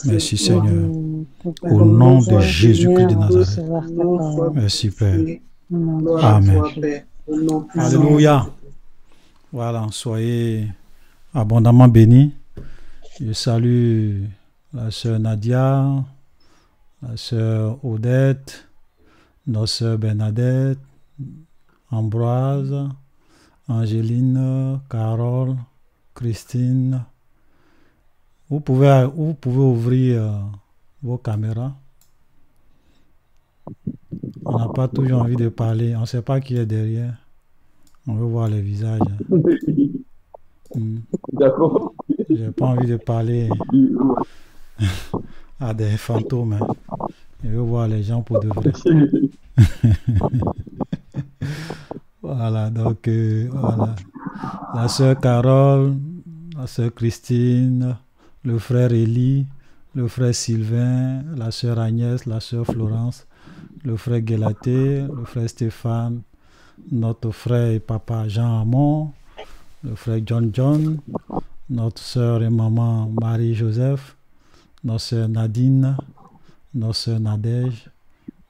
Merci Seigneur. Au nom de Jésus-Christ de Nazareth. Merci Père. Amen. Alléluia. Voilà, soyez abondamment bénis. Je salue la sœur Nadia, la sœur Odette, notre sœur Bernadette, Ambroise, Angéline, Carole, Christine. Vous pouvez ouvrir vos caméras. On n'a pas toujours envie de parler. On ne sait pas qui est derrière. On veut voir les visages. D'accord. Je n'ai pas envie de parler à des fantômes. Hein. Je veux voir les gens pour de vrai. Voilà, donc voilà. La sœur Carole, la sœur Christine, le frère Élie, le frère Sylvain, la sœur Agnès, la sœur Florence, le frère Guélaté, le frère Stéphane, notre frère et papa Jean Hamon, le frère John, notre sœur et maman Marie-Joseph, notre sœur Nadine, notre sœur Nadège,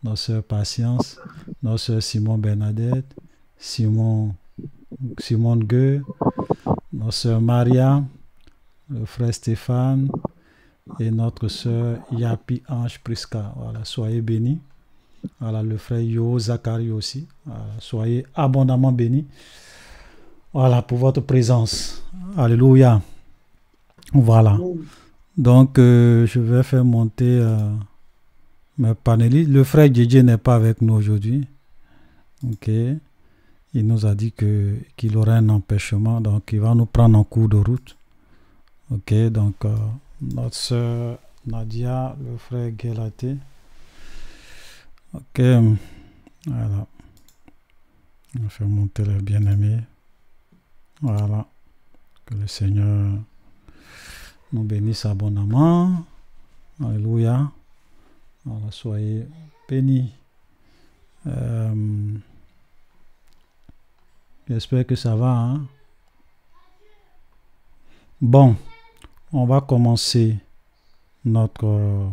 notre sœur Patience, notre sœur Simon Bernadette, Simone Gueux, notre sœur Maria, le frère Stéphane et notre sœur Yapi Ange Priska. Voilà, soyez bénis. Voilà, le frère Yo Zacharie aussi. Voilà, soyez abondamment bénis. Voilà, pour votre présence. Alléluia. Voilà. Donc, je vais faire monter mes panélistes. Le frère Djedje n'est pas avec nous aujourd'hui. Ok. Il nous a dit qu'il aurait un empêchement, donc il va nous prendre en cours de route. Ok, donc notre soeur Nadia, le frère Guélaté. Ok, voilà. On va faire monter le bien-aimé. Voilà. Que le Seigneur nous bénisse abondamment. Alléluia. Voilà, soyez bénis. J'espère que ça va. Hein? Bon, on va commencer notre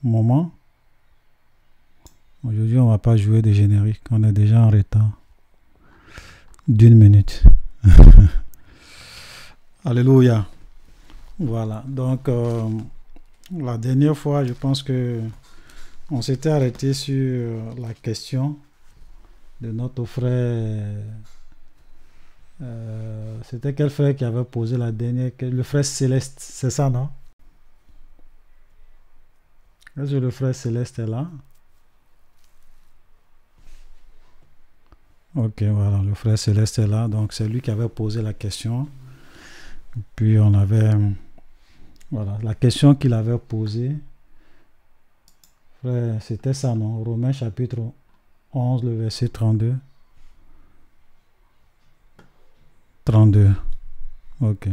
moment. Aujourd'hui, on ne va pas jouer de générique. On est déjà en retard d'1 minute. Alléluia. Voilà. Donc, la dernière fois, je pense que on s'était arrêté sur la question de notre frère. C'était quel frère qui avait posé la dernière? Le frère Céleste, c'est ça, non? Est-ce que le frère Céleste est là? Ok, voilà, le frère Céleste est là. Donc, c'est lui qui avait posé la question. Et puis, on avait... Voilà, la question qu'il avait posée. Frère, c'était ça, non? Romains chapitre 11, le verset 32. 32. Ok.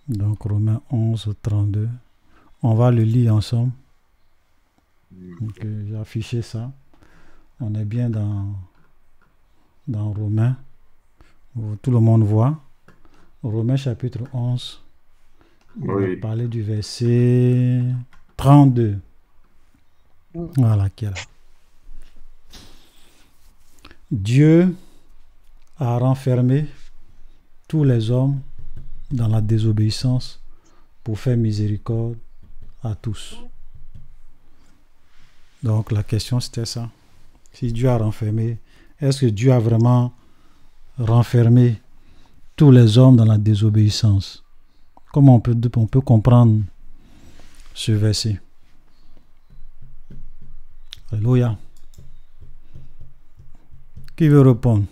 Donc, Romains 11, 32. On va le lire ensemble. Ok, j'ai affiché ça. On est bien dans Romains. Tout le monde voit. Romains chapitre 11. On va parler du verset 32. Voilà, qui est là. Dieu a renfermé tous les hommes dans la désobéissance pour faire miséricorde à tous. Donc la question c'était ça. Si Dieu a renfermé, est-ce que Dieu a vraiment renfermé tous les hommes dans la désobéissance? Comment on peut comprendre ce verset? Alléluia. Qui veut répondre?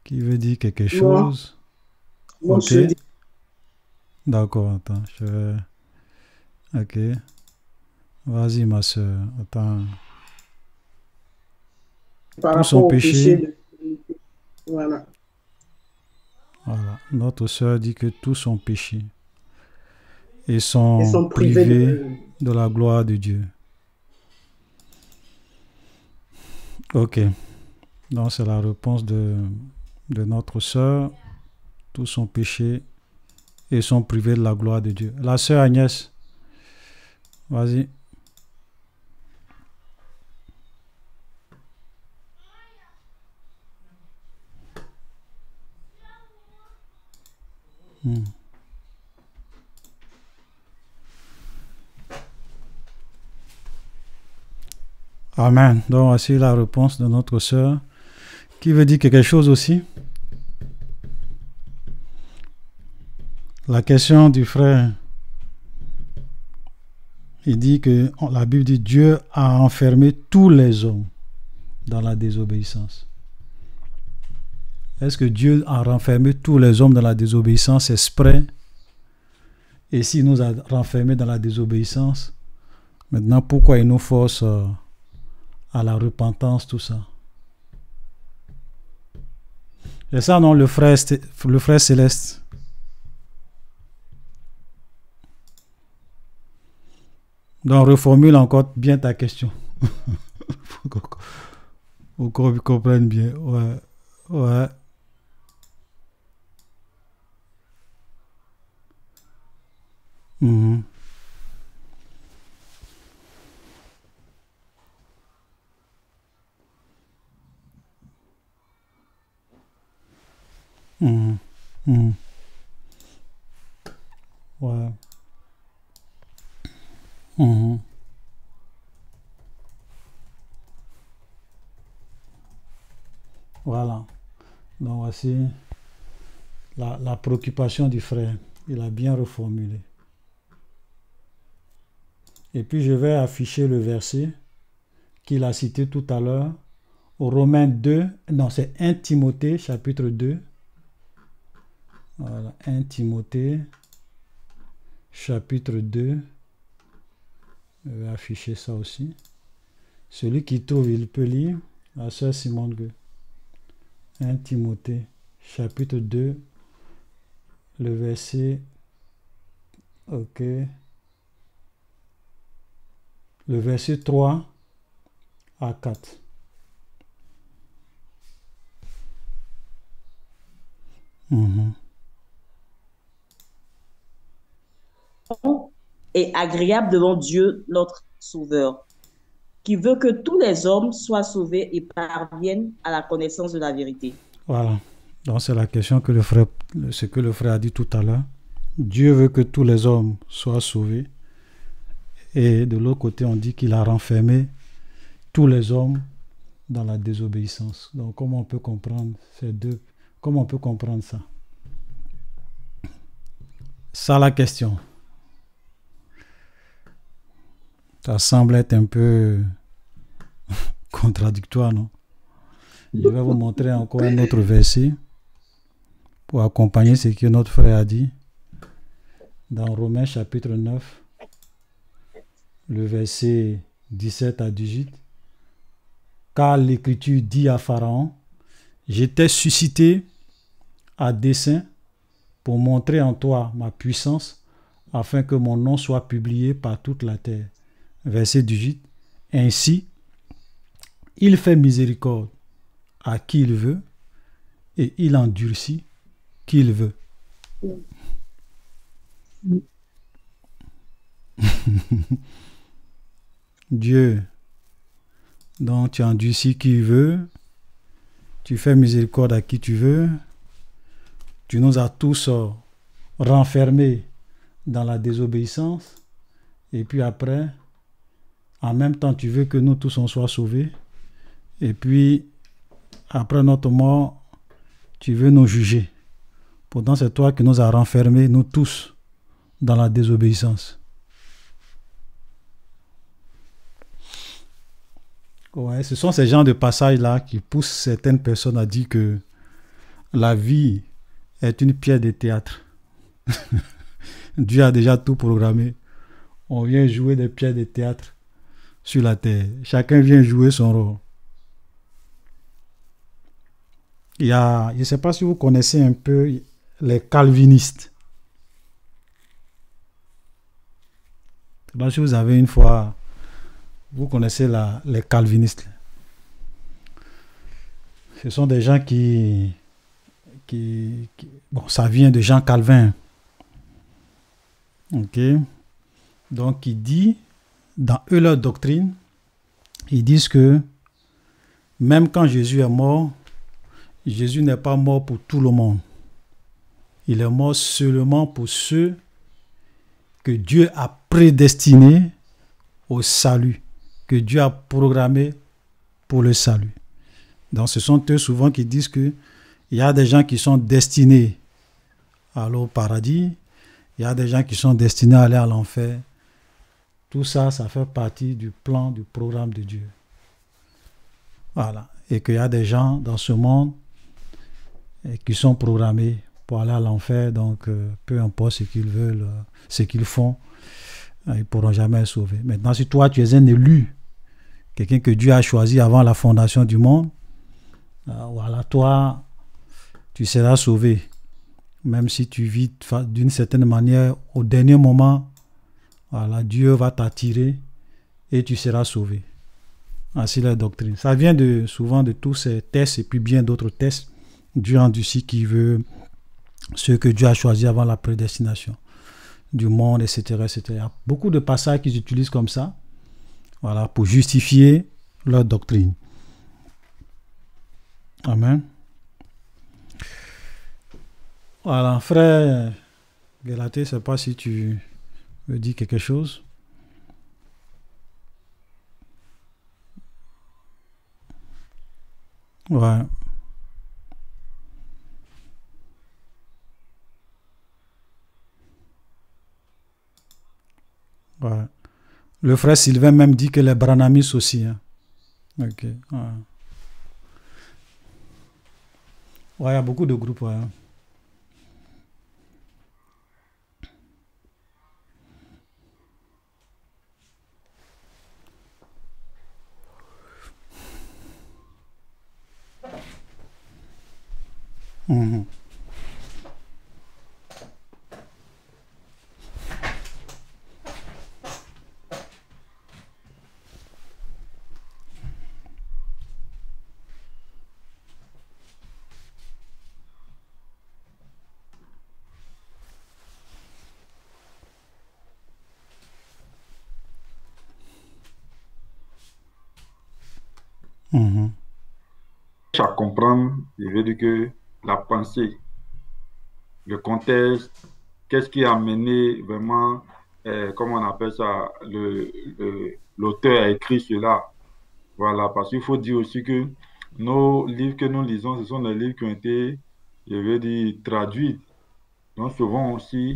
Qui veut dire quelque chose? Moi, ok. D'accord, attends, je vais... Ok. Vas-y, ma soeur. Attends. Par Tous son rapport au péché. Voilà. Voilà. Notre soeur dit que tous sont péchés et sont privés de la gloire de Dieu. Ok. Donc, c'est la réponse de de notre sœur, tous sont péchés et sont privés de la gloire de Dieu. La sœur Agnès, vas-y. Amen. Donc voici la réponse de notre sœur. Qui veut dire quelque chose aussi? La question du frère, il dit que la Bible dit Dieu a enfermé tous les hommes dans la désobéissance. Est-ce que Dieu a renfermé tous les hommes dans la désobéissance exprès? Et s'il nous a renfermés dans la désobéissance, maintenant pourquoi il nous force à la repentance, tout ça? C'est ça, non, le frère Céleste? Donc, reformule encore bien ta question. Pour qu'on comprenne bien. Ouais. Ouais. Mhm. Mhm. Mhm. Ouais. Mhm. Voilà. Donc voici la préoccupation du frère. Il a bien reformulé. Et puis je vais afficher le verset qu'il a cité tout à l'heure. Au Romains 2, non, c'est 1 Timothée, chapitre 2. Voilà, 1 Timothée, chapitre 2. Je vais afficher ça aussi. Celui qui trouve, il peut lire. La sœur Simone Gueux. 1 Timothée, chapitre 2, le verset, ok, le verset 3 à 4. Et agréable devant Dieu, notre Sauveur, qui veut que tous les hommes soient sauvés et parviennent à la connaissance de la vérité. Voilà. Donc c'est la question que ce que le frère a dit tout à l'heure. Dieu veut que tous les hommes soient sauvés. Et de l'autre côté, on dit qu'il a renfermé tous les hommes dans la désobéissance. Donc comment on peut comprendre ces deux? Comment on peut comprendre ça? Ça la question. Ça semble être un peu contradictoire, non? Je vais vous montrer encore un autre verset pour accompagner ce que notre frère a dit. Dans Romains chapitre 9, le verset 17 à 18. Car l'Écriture dit à Pharaon, j'étais suscité à dessein pour montrer en toi ma puissance, afin que mon nom soit publié par toute la terre. Verset 18. Ainsi, il fait miséricorde à qui il veut, et il endurcit qui il veut. Dieu, donc tu endurcis qui il veut, tu fais miséricorde à qui tu veux, tu nous as tous renfermés dans la désobéissance, et puis après, en même temps, tu veux que nous tous on soit sauvés, et puis après notre mort, tu veux nous juger. Pourtant, c'est toi qui nous as renfermés, nous tous, dans la désobéissance. Ouais, ce sont ces genres de passages-là qui poussent certaines personnes à dire que la vie est une pièce de théâtre. Dieu a déjà tout programmé. On vient jouer des pièces de théâtre sur la terre. Chacun vient jouer son rôle. Il y a, je ne sais pas si vous connaissez un peu les calvinistes. Je ne sais pas si vous avez une fois, vous connaissez les calvinistes. Ce sont des gens qui bon, ça vient de Jean Calvin. Ok. Donc, il dit, dans eux, leur doctrine, ils disent que même quand Jésus est mort, Jésus n'est pas mort pour tout le monde. Il est mort seulement pour ceux que Dieu a prédestinés au salut, que Dieu a programmé pour le salut. Donc, ce sont eux souvent qui disent qu'il y a des gens qui sont destinés à aller au paradis, il y a des gens qui sont destinés à aller à l'enfer. Tout ça, ça fait partie du plan, du programme de Dieu. Voilà. Et qu'il y a des gens dans ce monde qui sont programmés pour aller à l'enfer. Donc, peu importe ce qu'ils veulent, ce qu'ils font, ils ne pourront jamais être sauvés. Maintenant, si toi, tu es un élu, quelqu'un que Dieu a choisi avant la fondation du monde, voilà, toi, tu seras sauvé. Même si tu vis d'une certaine manière, au dernier moment, voilà, Dieu va t'attirer et tu seras sauvé. Ainsi la doctrine. Ça vient souvent de tous ces tests et puis bien d'autres tests. Dieu endurci qui veut ceux que Dieu a choisis avant la prédestination du monde, etc., etc. Il y a beaucoup de passages qu'ils utilisent comme ça, voilà, pour justifier leur doctrine. Amen. Voilà, frère Galaté, je ne sais pas si tu veux dire quelque chose. Ouais. Ouais. Le frère Sylvain même dit que les Branamis aussi. Hein. Ok. Ouais. Ouais, il y a beaucoup de groupes. Ouais. Mhm. Mhm. À comprendre, je veux dire que la pensée, le contexte, qu'est-ce qui a mené vraiment, comment on appelle ça, l'auteur a écrit cela. Voilà, parce qu'il faut dire aussi que nos livres que nous lisons, ce sont des livres qui ont été, je veux dire, traduits. Donc souvent aussi,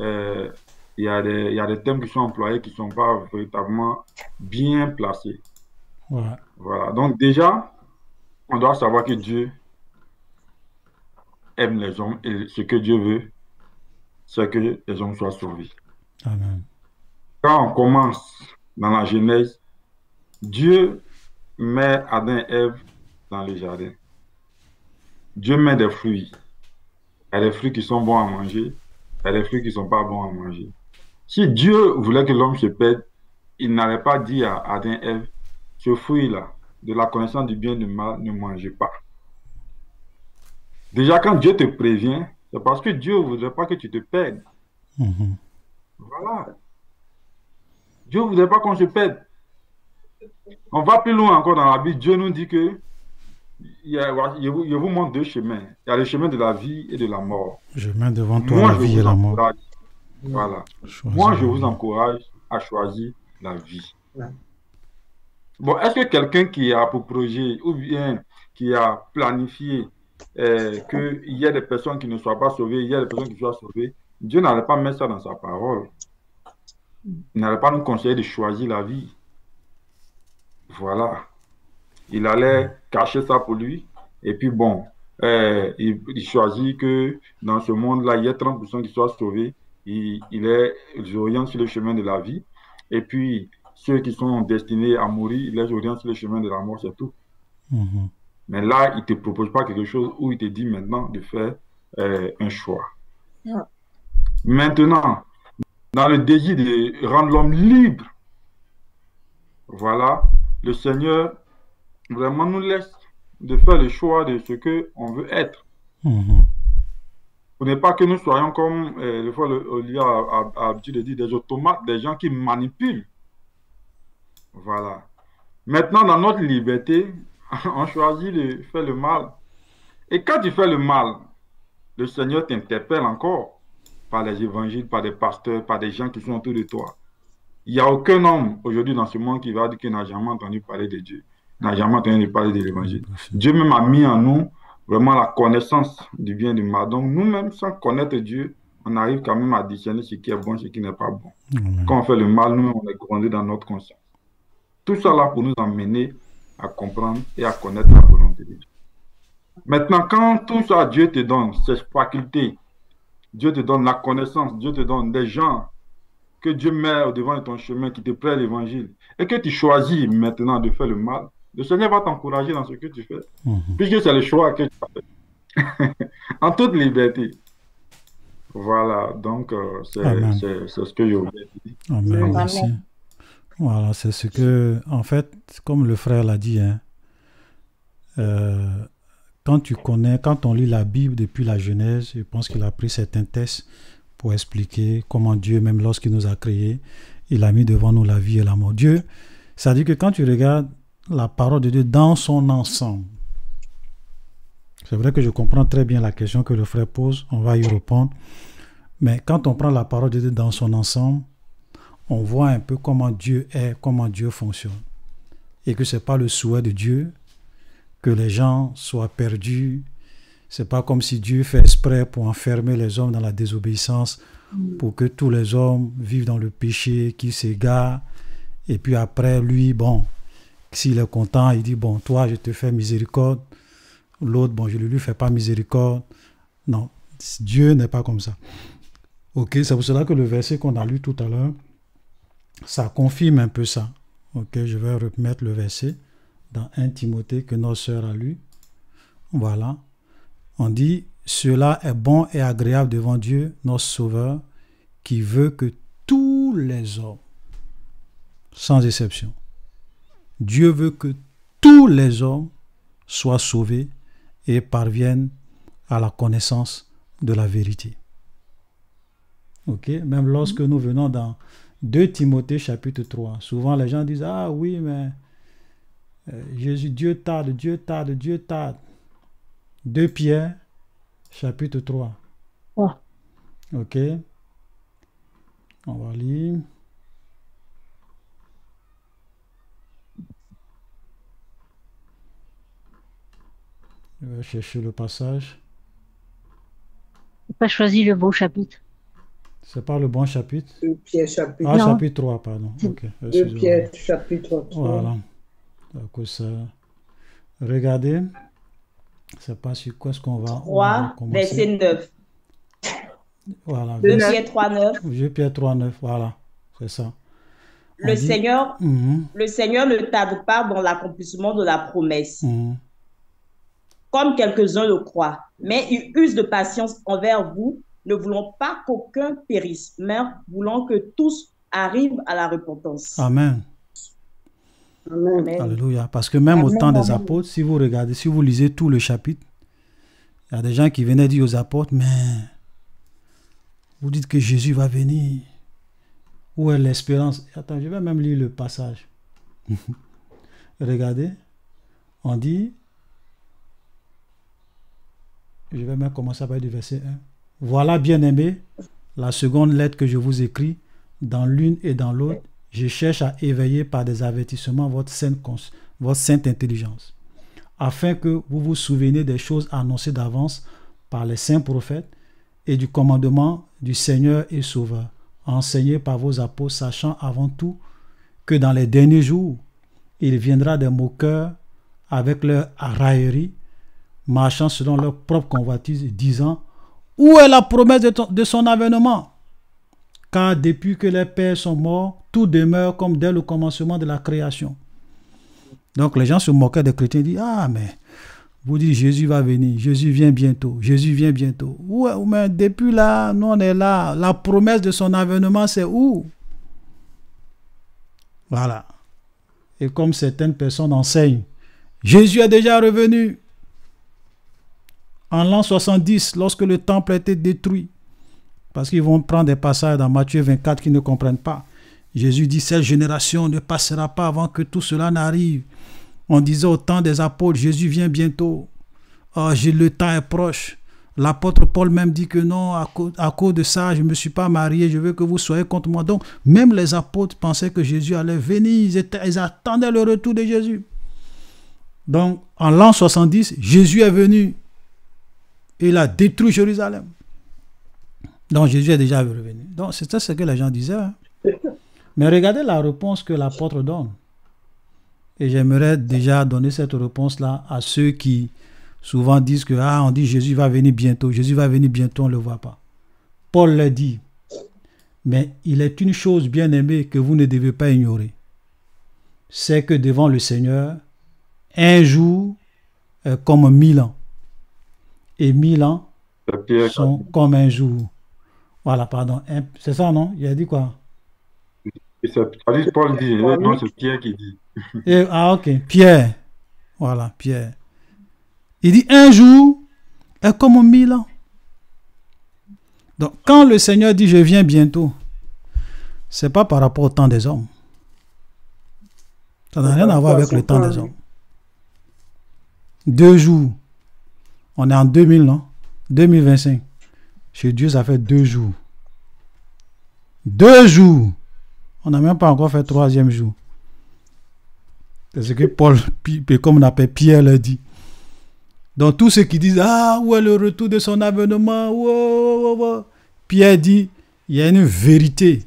euh, il y a des thèmes qui sont employés qui ne sont pas véritablement bien placés. Ouais. Voilà, donc déjà, on doit savoir que Dieu aime les hommes et ce que Dieu veut, c'est que les hommes soient sauvés. Amen. Quand on commence dans la Genèse, Dieu met Adam et Ève dans le jardin. Dieu met des fruits. Il y a des fruits qui sont bons à manger, il y a des fruits qui ne sont pas bons à manger. Si Dieu voulait que l'homme se perde, il n'allait pas dire à Adam et Ève, ce fruit-là, de la connaissance du bien et du mal, ne mangez pas. Déjà, quand Dieu te prévient, c'est parce que Dieu ne voudrait pas que tu te perdes. Mhm. Voilà. Dieu ne voudrait pas qu'on se perde. On va plus loin encore dans la Bible. Dieu nous dit que je vous montre deux chemins. Il y a le chemin de la vie et de la mort. Je mets devant toi Moi, la je vie et vous la mort. encourage. Voilà. Choisis Moi, la je vous vie. encourage à choisir la vie. Ouais. Bon, est-ce que quelqu'un qui a pour projet ou bien qui a planifié qu'il y ait des personnes qui ne soient pas sauvées, il y a des personnes qui soient sauvées, Dieu n'allait pas mettre ça dans sa parole. Il n'allait pas nous conseiller de choisir la vie. Voilà. Il allait cacher ça pour lui. Et puis bon, il choisit que dans ce monde-là, il y ait 30% qui soient sauvés. Il les oriente sur le chemin de la vie. Et puis, ceux qui sont destinés à mourir, il les oriente sur le chemin de la mort, c'est tout. Mhm. Mais là, il ne te propose pas quelque chose où il te dit maintenant de faire un choix. Ouais. Maintenant, dans le désir de rendre l'homme libre, voilà, le Seigneur vraiment nous laisse de faire le choix de ce qu'on veut être. Pour ne pas que nous soyons comme, des fois, Olivier a l'habitude de dire, des automates, des gens qui manipulent. Voilà. Maintenant, dans notre liberté, on choisit de faire le mal. Et quand tu fais le mal, le Seigneur t'interpelle encore par les évangiles, par des pasteurs, par des gens qui sont autour de toi. Il n'y a aucun homme aujourd'hui dans ce monde qui va dire qu'il n'a jamais entendu parler de Dieu, n'a jamais entendu parler de l'évangile. Dieu même a mis en nous vraiment la connaissance du bien et du mal. Donc nous-mêmes, sans connaître Dieu, on arrive quand même à discerner ce qui est bon, ce qui n'est pas bon. Quand on fait le mal, nous-mêmes, on est grondé dans notre conscience. Tout ça là pour nous emmener à comprendre et à connaître la volonté de Dieu. Maintenant, quand tout ça, Dieu te donne ces facultés, Dieu te donne la connaissance, Dieu te donne des gens que Dieu met au devant de ton chemin, qui te prêtent l'évangile, et que tu choisis maintenant de faire le mal, le Seigneur va t'encourager dans ce que tu fais, puisque c'est le choix que tu as fait. En toute liberté. Voilà, donc c'est ce que je voulais dire. Amen. Merci. Voilà, c'est ce que, en fait, comme le frère l'a dit, hein, quand on lit la Bible depuis la Genèse, je pense qu'il a pris certains textes pour expliquer comment Dieu, même lorsqu'il nous a créés, il a mis devant nous la vie et la mort. Dieu, ça dit que quand tu regardes la parole de Dieu dans son ensemble, c'est vrai que je comprends très bien la question que le frère pose, on va y répondre, mais quand on prend la parole de Dieu dans son ensemble, on voit un peu comment Dieu est, comment Dieu fonctionne. Et que ce n'est pas le souhait de Dieu que les gens soient perdus. Ce n'est pas comme si Dieu fait exprès pour enfermer les hommes dans la désobéissance, pour que tous les hommes vivent dans le péché, qu'ils s'égarent. Et puis après, lui, bon, s'il est content, il dit, bon, toi, je te fais miséricorde. L'autre, bon, je ne lui fais pas miséricorde. Non, Dieu n'est pas comme ça. Ok, c'est pour cela que le verset qu'on a lu tout à l'heure, ça confirme un peu ça. Ok, je vais remettre le verset dans 1 Timothée que notre sœur a lu. Voilà. On dit, cela est bon et agréable devant Dieu, notre Sauveur, qui veut que tous les hommes, sans exception, Dieu veut que tous les hommes soient sauvés et parviennent à la connaissance de la vérité. Ok, même lorsque nous venons dans 2 Timothée chapitre 3, souvent les gens disent, ah oui, mais Jésus, Dieu tarde. 2 Pierre chapitre 3. Oh. Ok, on va lire. Je vais chercher le passage. Je n'ai pas choisi le bon chapitre. C'est pas le bon chapitre? 2 Pierre chapitre. Ah, Non. chapitre 3, pardon. Ok, 2 excusez-moi. Pierre chapitre 3. Voilà. Donc, ça... Regardez. Je sais pas sur quoi est-ce qu'on va, on va 3, commencer. verset 9. Voilà. 2 Pierre 3, 9. 2 Pierre 3, 9. Voilà. C'est ça. Le dit- Seigneur Mhm, ne tarde pas dans l'accomplissement de la promesse, mhm. comme quelques-uns le croient, mais il use de patience envers vous, ne voulant pas qu'aucun périsse, mais voulant que tous arrivent à la repentance. Amen. Amen. Amen. Alléluia. Parce que même au Amen, temps des amen. apôtres, si vous regardez, si vous lisez tout le chapitre, il y a des gens qui venaient dire aux apôtres, mais vous dites que Jésus va venir. Où est l'espérance? Attends, je vais même lire le passage. Regardez. On dit, je vais même commencer par du verset 1. Voilà, bien-aimés, la seconde lettre que je vous écris, dans l'une et dans l'autre, je cherche à éveiller par des avertissements votre sainte intelligence, afin que vous vous souveniez des choses annoncées d'avance par les saints prophètes et du commandement du Seigneur et Sauveur, enseigné par vos apôtres, sachant avant tout que dans les derniers jours, il viendra des moqueurs avec leur raillerie, marchant selon leur propre convoitise, disant, où est la promesse de son avènement? Car depuis que les pères sont morts, tout demeure comme dès le commencement de la création. Donc les gens se moquaient des chrétiens, disent, ah mais vous dites Jésus va venir, Jésus vient bientôt, Jésus vient bientôt. Ouais, mais depuis là, nous on est là, la promesse de son avènement c'est où? Voilà. Et comme certaines personnes enseignent, Jésus est déjà revenu. en l'an 70, lorsque le temple a été détruit, parce qu'ils vont prendre des passages dans Matthieu 24 qu'ils ne comprennent pas. Jésus dit, cette génération ne passera pas avant que tout cela n'arrive. On disait au temps des apôtres, Jésus vient bientôt. Oh, le temps est proche. L'apôtre Paul même dit que non, à cause de ça, je ne me suis pas marié, je veux que vous soyez contre moi. Donc, même les apôtres pensaient que Jésus allait venir, ils attendaient le retour de Jésus. Donc, en l'an 70, Jésus est venu. Et il a détruit Jérusalem. Donc, Jésus est déjà revenu. Donc, c'était ce que les gens disaient. Hein. Mais regardez la réponse que l'apôtre donne. Et j'aimerais déjà donner cette réponse-là à ceux qui souvent disent que, on dit Jésus va venir bientôt. Jésus va venir bientôt, on ne le voit pas. Paul le dit. Mais il est une chose bien aimée que vous ne devez pas ignorer. C'est que devant le Seigneur, un jour est comme 1000 ans. Et 1000 ans sont comme un jour. Voilà, pardon. C'est ça, non? Il a dit quoi? Paul dit, non, c'est Pierre qui dit. Ok, Pierre. Voilà, Pierre. Il dit, un jour est comme 1000 ans. Donc, quand le Seigneur dit, je viens bientôt, c'est pas par rapport au temps des hommes. Ça n'a rien à voir avec le temps des hommes. 2 jours. On est en 2000, non? 2025. Chez Dieu, ça fait 2 jours. 2 jours. On n'a même pas encore fait 3e jour. C'est ce que Paul, comme on appelle Pierre, le dit. Donc, tous ceux qui disent, où est le retour de son avènement? Pierre dit, il y a une vérité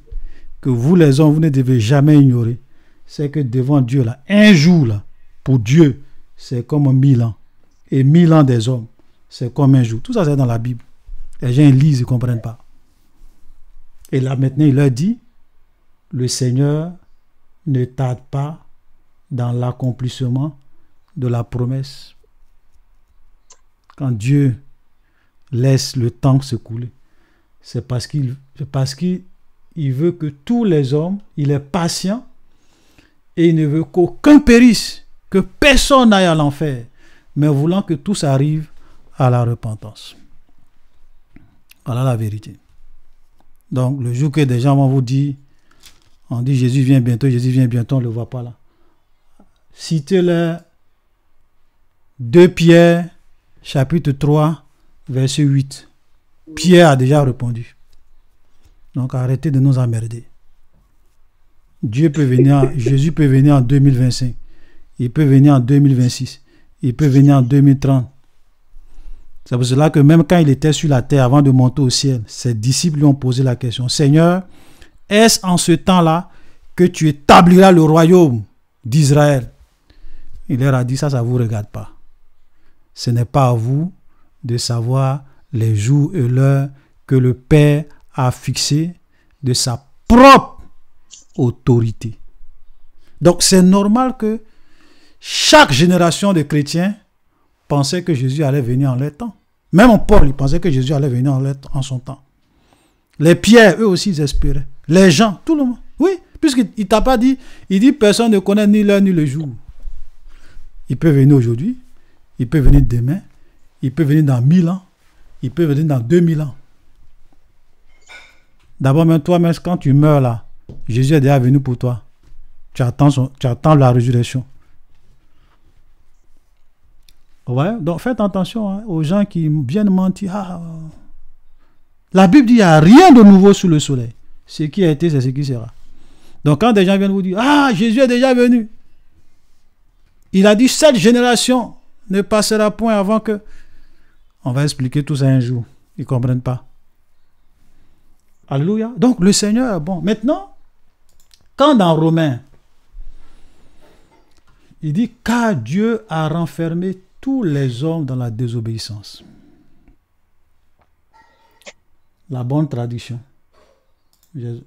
que vous, les hommes, vous ne devez jamais ignorer. C'est que devant Dieu, là, un jour, là, pour Dieu, c'est comme 1000 ans. Et 1000 ans des hommes, c'est comme un jour. Tout ça, c'est dans la Bible. Les gens lisent, ils ne comprennent pas. Et là, maintenant, il leur dit, le Seigneur ne tarde pas dans l'accomplissement de la promesse. Quand Dieu laisse le temps s'écouler, c'est parce qu'il veut que tous les hommes, il est patient et il ne veut qu'aucun périsse, que personne n'aille à l'enfer, mais voulant que tous arrivent à la repentance. Voilà la vérité. Donc, le jour que des gens vont vous dire, on dit Jésus vient bientôt, on ne le voit pas là. Citez-le 2 Pierre, chapitre 3, verset 8. Pierre a déjà répondu. Donc, arrêtez de nous emmerder. Jésus peut venir en 2025. Il peut venir en 2026. Il peut venir en 2030. C'est pour cela que même quand il était sur la terre, avant de monter au ciel, ses disciples lui ont posé la question, Seigneur, est-ce en ce temps-là que tu établiras le royaume d'Israël? Il leur a dit, ça ne vous regarde pas. Ce n'est pas à vous de savoir les jours et l'heure que le Père a fixés de sa propre autorité. Donc c'est normal que chaque génération de chrétiens pensait que Jésus allait venir en leur temps. Même Paul, il pensait que Jésus allait venir en son temps. Les Pierre, eux aussi, ils espéraient. Les gens, tout le monde. Oui, puisqu'il ne t'a pas dit, il dit personne ne connaît ni l'heure ni le jour. Il peut venir aujourd'hui, il peut venir demain, il peut venir dans 1000 ans, il peut venir dans 2000 ans. D'abord, même toi, même quand tu meurs là, Jésus est déjà venu pour toi. Tu attends la résurrection. Ouais, donc faites attention aux gens qui viennent mentir. La Bible dit qu'il n'y a rien de nouveau sous le soleil. Ce qui a été, c'est ce qui sera. Donc quand des gens viennent vous dire, Jésus est déjà venu. Il a dit, cette génération ne passera point avant que... On va expliquer tout ça un jour. Ils ne comprennent pas. Alléluia. Donc le Seigneur est bon. Maintenant, quand dans Romains, il dit, car Dieu a renfermé tous les hommes dans la désobéissance. La bonne traduction. Je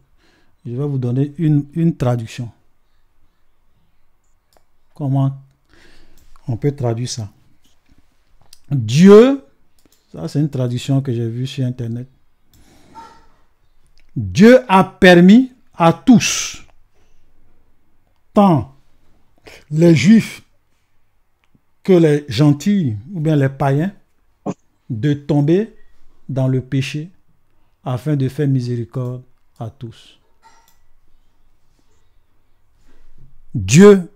vais vous donner une traduction. Comment on peut traduire ça? Dieu, ça c'est une traduction que j'ai vue sur Internet. Dieu a permis à tous, tant les Juifs que les gentils ou bien les païens, de tomber dans le péché afin de faire miséricorde à tous. Dieu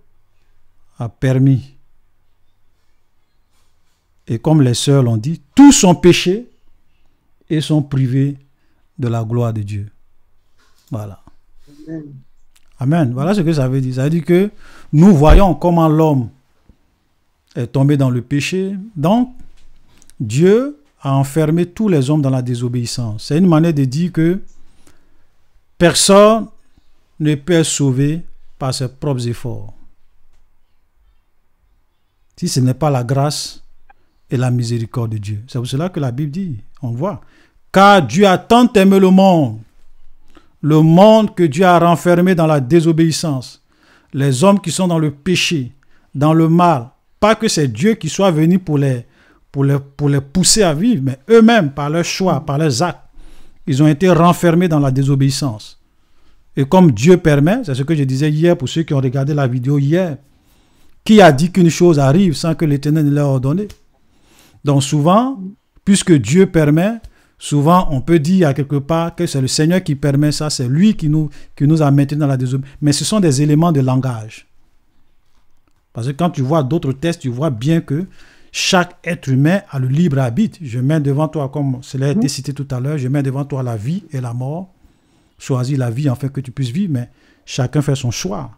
a permis, et comme les sœurs l'ont dit, tous sont péchés et sont privés de la gloire de Dieu. Voilà. Amen. Amen. Voilà ce que ça veut dire. Ça veut dire que nous voyons comment l'homme est tombé dans le péché. Donc, Dieu a enfermé tous les hommes dans la désobéissance. C'est une manière de dire que personne ne peut être sauvé par ses propres efforts. Si ce n'est pas la grâce et la miséricorde de Dieu. C'est pour cela que la Bible dit, on voit, car Dieu a tant aimé le monde que Dieu a renfermé dans la désobéissance. Les hommes qui sont dans le péché, dans le mal, pas que c'est Dieu qui soit venu pour les pousser à vivre, mais eux-mêmes, par leur choix, par leurs actes, ils ont été renfermés dans la désobéissance. Et comme Dieu permet, c'est ce que je disais hier pour ceux qui ont regardé la vidéo hier, qui a dit qu'une chose arrive sans que l'Éternel ne l'ait ordonné? Donc souvent, puisque Dieu permet, souvent on peut dire à quelque part que c'est le Seigneur qui permet ça, c'est lui qui nous a maintenus dans la désobéissance. Mais ce sont des éléments de langage. Parce que quand tu vois d'autres textes, tu vois bien que chaque être humain a le libre arbitre. Je mets devant toi, comme cela a été cité tout à l'heure, je mets devant toi la vie et la mort. Choisis la vie afin que tu puisses vivre, mais chacun fait son choix.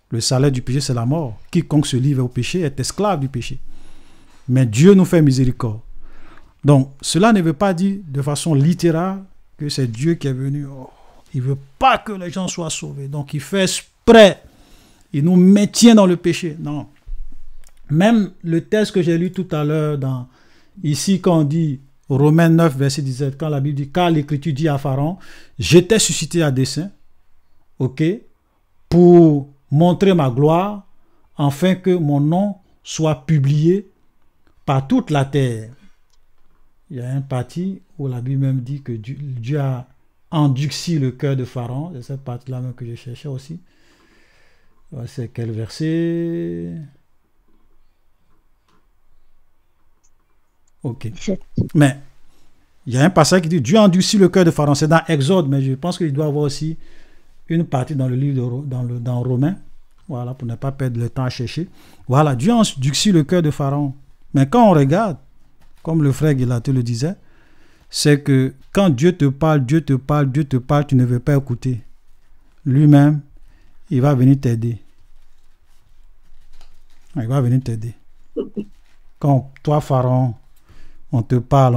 Le salaire du péché, c'est la mort. Quiconque se livre au péché est esclave du péché. Mais Dieu nous fait miséricorde. Donc, cela ne veut pas dire de façon littérale que c'est Dieu qui est venu. Oh, il ne veut pas que les gens soient sauvés. Donc, il fait exprès. Il nous maintient dans le péché. Non. Même le texte que j'ai lu tout à l'heure, ici, quand on dit Romains 9, verset 17, quand la Bible dit, car l'Écriture dit à Pharaon, j'étais suscité à dessein, ok, pour montrer ma gloire, afin que mon nom soit publié par toute la terre. Il y a un parti où la Bible même dit que Dieu a endurci le cœur de Pharaon. C'est cette partie-là même que je cherchais aussi. C'est quel verset? Ok. Mais il y a un passage qui dit Dieu a endurci le cœur de Pharaon. C'est dans Exode, mais je pense qu'il doit y avoir aussi une partie dans le livre dans Romains. Voilà, pour ne pas perdre le temps à chercher. Voilà, Dieu a endurci le cœur de Pharaon. Mais quand on regarde, comme le frère Guilaté le disait, c'est que quand Dieu te parle, tu ne veux pas écouter. Lui-même, il va venir t'aider. Il va venir t'aider. Quand toi, Pharaon, on te parle.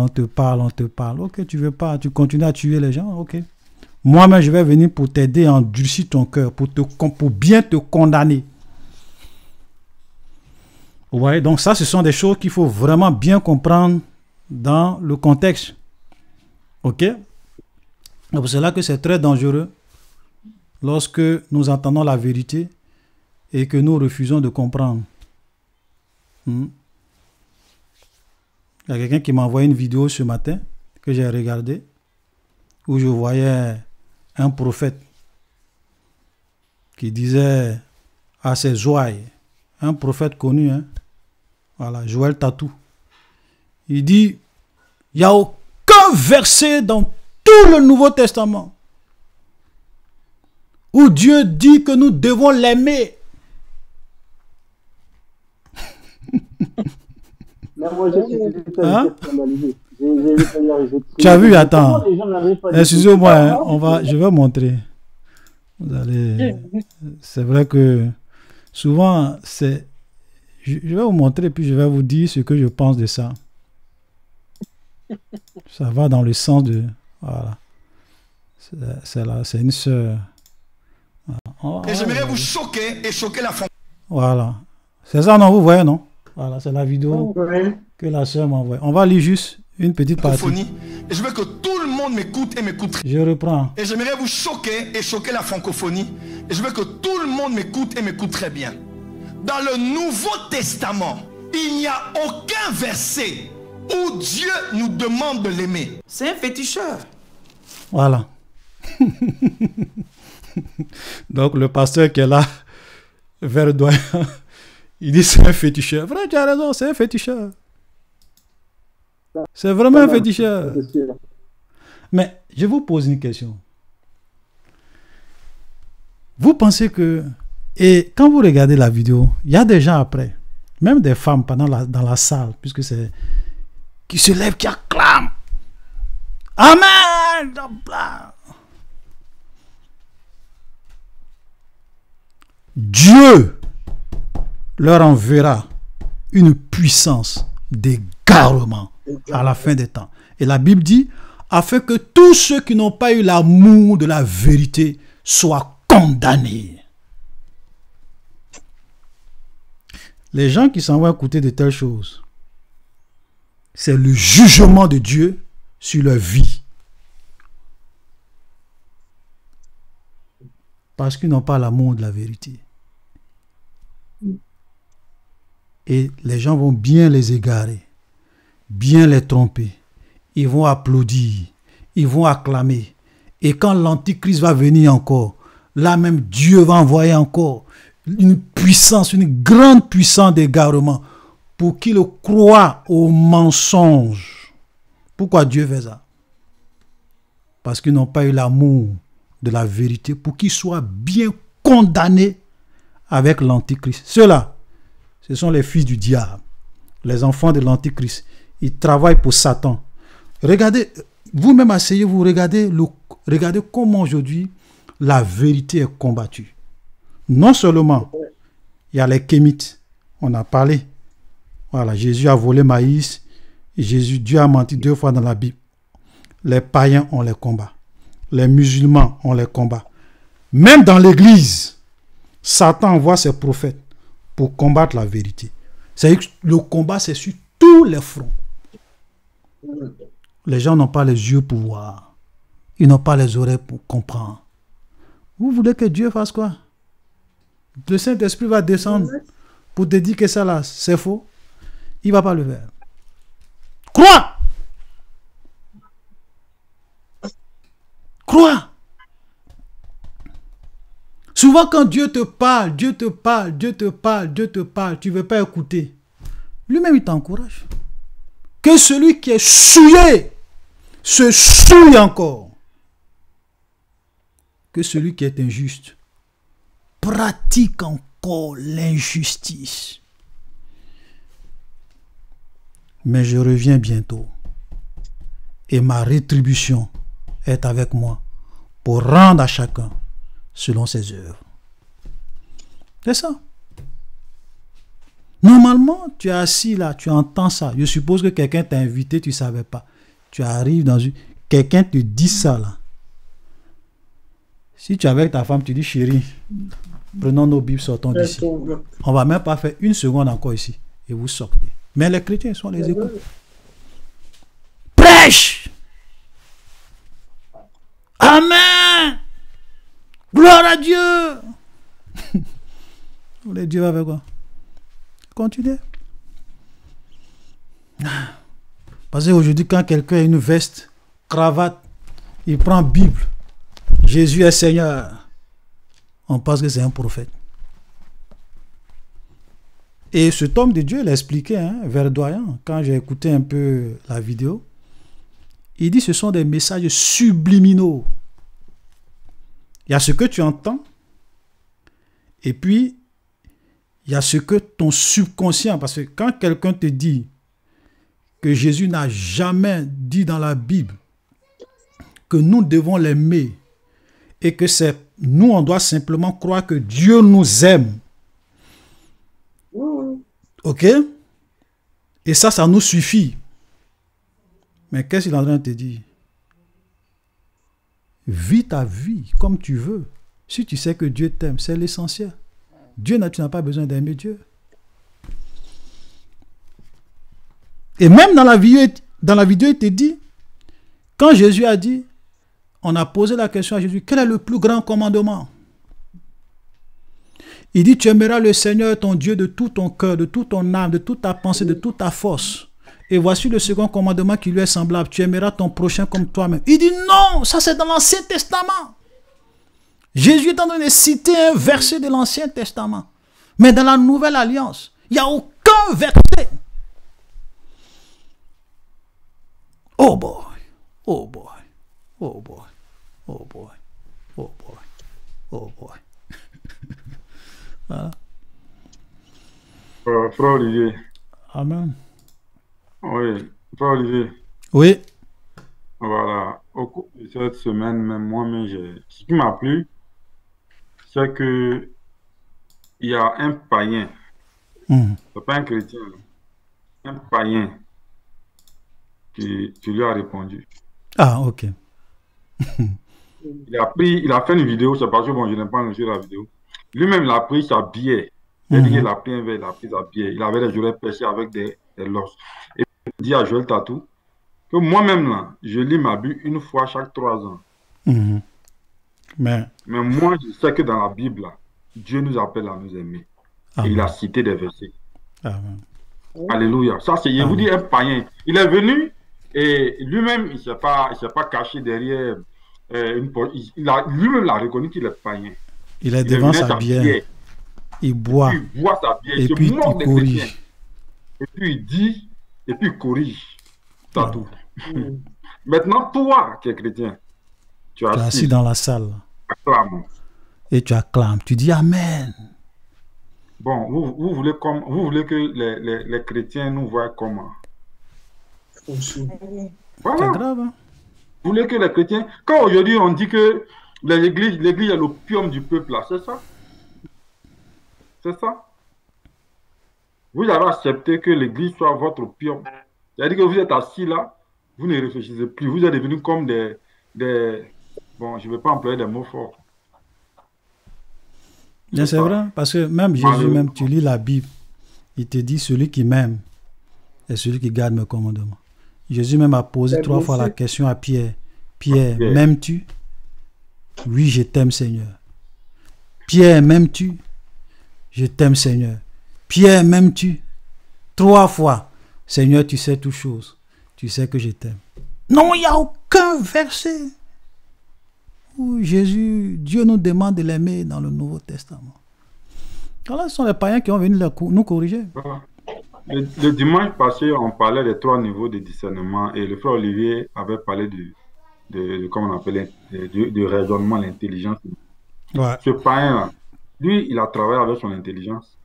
Ok, tu veux pas, tu continues à tuer les gens, ok. Moi-même, je vais venir pour t'aider à endurcir ton cœur, pour bien te condamner. Vous voyez, donc ça, ce sont des choses qu'il faut vraiment bien comprendre dans le contexte. Ok? C'est pour cela que c'est très dangereux lorsque nous entendons la vérité et que nous refusons de comprendre. Il y a quelqu'un qui m'a envoyé une vidéo ce matin que j'ai regardée où je voyais un prophète qui disait à ses ouailles, un prophète connu, hein, voilà, Joël Tatou, il dit, il n'y a aucun verset dans tout le Nouveau Testament où Dieu dit que nous devons l'aimer. Hein? Tu as vu, attends. Excusez-moi, je vais montrer. Vous allez. C'est vrai que souvent, je vais vous montrer puis je vais vous dire ce que je pense de ça. Ça va dans le sens de. Voilà. C'est une sœur. Voilà. Et j'aimerais vous choquer et choquer la femme. Voilà. C'est ça, non? Vous voyez, non? Voilà, c'est la vidéo que la sœur m'a envoyée. On va lire juste une petite partie. Et je veux que tout le monde m'écoute et m'écoute. Je reprends. Et j'aimerais vous choquer et choquer la francophonie. Et je veux que tout le monde m'écoute et m'écoute très bien. Dans le Nouveau Testament, il n'y a aucun verset où Dieu nous demande de l'aimer. C'est un féticheur. Voilà. Donc le pasteur qui est là, verdoyant, il dit c'est un féticheur. Vrai, tu as raison, c'est un féticheur. C'est vraiment un féticheur. C'est sûr. Mais je vous pose une question. Vous pensez que... Et quand vous regardez la vidéo, il y a des gens après, même des femmes dans la salle, puisque c'est... qui se lèvent, qui acclament. Amen! Dieu leur enverra une puissance d'égarement à la fin des temps. Et la Bible dit, afin que tous ceux qui n'ont pas eu l'amour de la vérité soient condamnés. Les gens qui s'en vont écouter de telles choses, c'est le jugement de Dieu sur leur vie. Parce qu'ils n'ont pas l'amour de la vérité. Et les gens vont bien les égarer, bien les tromper. Ils vont applaudir, ils vont acclamer. Et quand l'Antichrist va venir encore, là même Dieu va envoyer encore une puissance, une grande puissance d'égarement pour qu'ils croient au mensonge. Pourquoi Dieu fait ça? Parce qu'ils n'ont pas eu l'amour de la vérité pour qu'ils soient bien condamnés avec l'Antichrist. Ceux-là, ce sont les fils du diable, les enfants de l'Antichrist. Ils travaillent pour Satan. Regardez, vous-même asseyez-vous, regardez comment aujourd'hui la vérité est combattue. Non seulement il y a les Kémites, on a parlé. Voilà, Jésus a volé maïs, Dieu a menti 2 fois dans la Bible. Les païens, on les combat. Les musulmans, on les combat. Même dans l'église, Satan envoie ses prophètes pour combattre la vérité. C'est-à-dire que le combat, c'est sur tous les fronts. Les gens n'ont pas les yeux pour voir. Ils n'ont pas les oreilles pour comprendre. Vous voulez que Dieu fasse quoi? Le Saint-Esprit va descendre pour te dire que ça là, c'est faux. Il ne va pas le faire. Crois! Crois! Souvent quand Dieu te parle, tu ne veux pas écouter. Lui-même, il t'encourage. Que celui qui est souillé se souille encore. Que celui qui est injuste pratique encore l'injustice. Mais je reviens bientôt. Et ma rétribution est avec moi pour rendre à chacun selon ses œuvres. C'est ça. Normalement, tu es assis là, tu entends ça. Je suppose que quelqu'un t'a invité, tu ne savais pas. Tu arrives dans une... Quelqu'un te dit ça là. Si tu es avec ta femme, tu dis chérie, prenons nos Bibles, sortons d'ici. On ne va même pas faire 1 seconde encore ici. Et vous sortez. Mais les chrétiens sont les écoutes. Prêche! Amen! Gloire à Dieu! Les dieux avec quoi? Continuez. Parce qu'aujourd'hui, quand quelqu'un a une veste, cravate, il prend Bible, Jésus est Seigneur, on pense que c'est un prophète. Et cet homme de Dieu l'expliquait, verdoyant, quand j'ai écouté un peu la vidéo. Il dit ce sont des messages subliminaux. Il y a ce que tu entends, et puis il y a ce que ton subconscient, parce que quand quelqu'un te dit que Jésus n'a jamais dit dans la Bible que nous devons l'aimer et que c'est nous, on doit simplement croire que Dieu nous aime. Ok? Et ça nous suffit. Mais qu'est-ce qu'il est en train de te dire? Vis ta vie comme tu veux. Si tu sais que Dieu t'aime, c'est l'essentiel. Tu n'as pas besoin d'aimer Dieu. Et même dans la vidéo, il te dit, quand Jésus a dit, on a posé la question à Jésus, quel est le plus grand commandement? Il dit, tu aimeras le Seigneur ton Dieu de tout ton cœur, de toute ton âme, de toute ta pensée, de toute ta force. Et voici le second commandement qui lui est semblable, tu aimeras ton prochain comme toi-même. Il dit non, ça c'est dans l'Ancien Testament. Jésus est en train de citer un verset de l'Ancien Testament. Mais dans la Nouvelle Alliance, il n'y a aucun verset Oh boy, oh boy, oh boy, oh boy, oh boy, oh boy. Voilà. Frère Olivier. Amen. Oui, frère Olivier. Oui. Voilà. Au cours de cette semaine, même moi-même, ce qui m'a plu, c'est que il y a un païen, c'est pas un chrétien, un païen qui lui a répondu. Ah, ok. Il a fait une vidéo, c'est parce que bon, je n'ai pas enregistré la vidéo. Lui-même, il a pris sa bière. Il a pris un verre, il a pris sa bière. Il avait les oreilles percées avec des losses. Et il dit à Joël Tatou que moi-même, là, je lis ma Bible une fois chaque 3 ans. Mais moi, je sais que dans la Bible, là, Dieu nous appelle à nous aimer. Et il a cité des versets. Amen. Alléluia. Ça, c'est, je vous dis, un païen. Il est venu et lui-même, il ne s'est pas caché derrière une porte. Lui-même l'a reconnu qu'il est païen. Il est devant sa bière. Il boit. Il boit sa bière. Et puis il corrige. Et puis il dit, et puis il corrige. T'as tout. Maintenant, toi qui es chrétien, tu es assis dans la salle. Acclame. Et tu acclames. Tu dis Amen. Bon, vous voulez que les chrétiens nous voient comment? Voilà. C'est grave. Hein? Vous voulez que les chrétiens... Quand aujourd'hui on dit que l'église est l'opium du peuple, là, c'est ça? C'est ça? Vous avez accepté que l'église soit votre opium. C'est-à-dire que vous êtes assis là, vous ne réfléchissez plus. Vous êtes devenus comme des... Bon, je ne vais pas employer des mots forts. C'est vrai, parce que même Jésus, même tu lis la Bible, il te dit celui qui m'aime est celui qui garde mes commandements. Jésus même a posé 3 fois la question à Pierre. Pierre, m'aimes-tu? Oui, je t'aime, Seigneur. Pierre, m'aimes-tu? Je t'aime, Seigneur. Pierre, m'aimes-tu? 3 fois. Seigneur, tu sais toutes choses. Tu sais que je t'aime. Non, il n'y a aucun verset où Jésus, Dieu nous demande de l'aimer dans le Nouveau Testament. Voilà, ce sont les païens qui ont venu nous corriger. Le dimanche passé, on parlait des 3 niveaux de discernement et le frère Olivier avait parlé comment on appelle, du raisonnement, l'intelligence. Ouais. Ce païen-là, lui, il a travaillé avec son intelligence.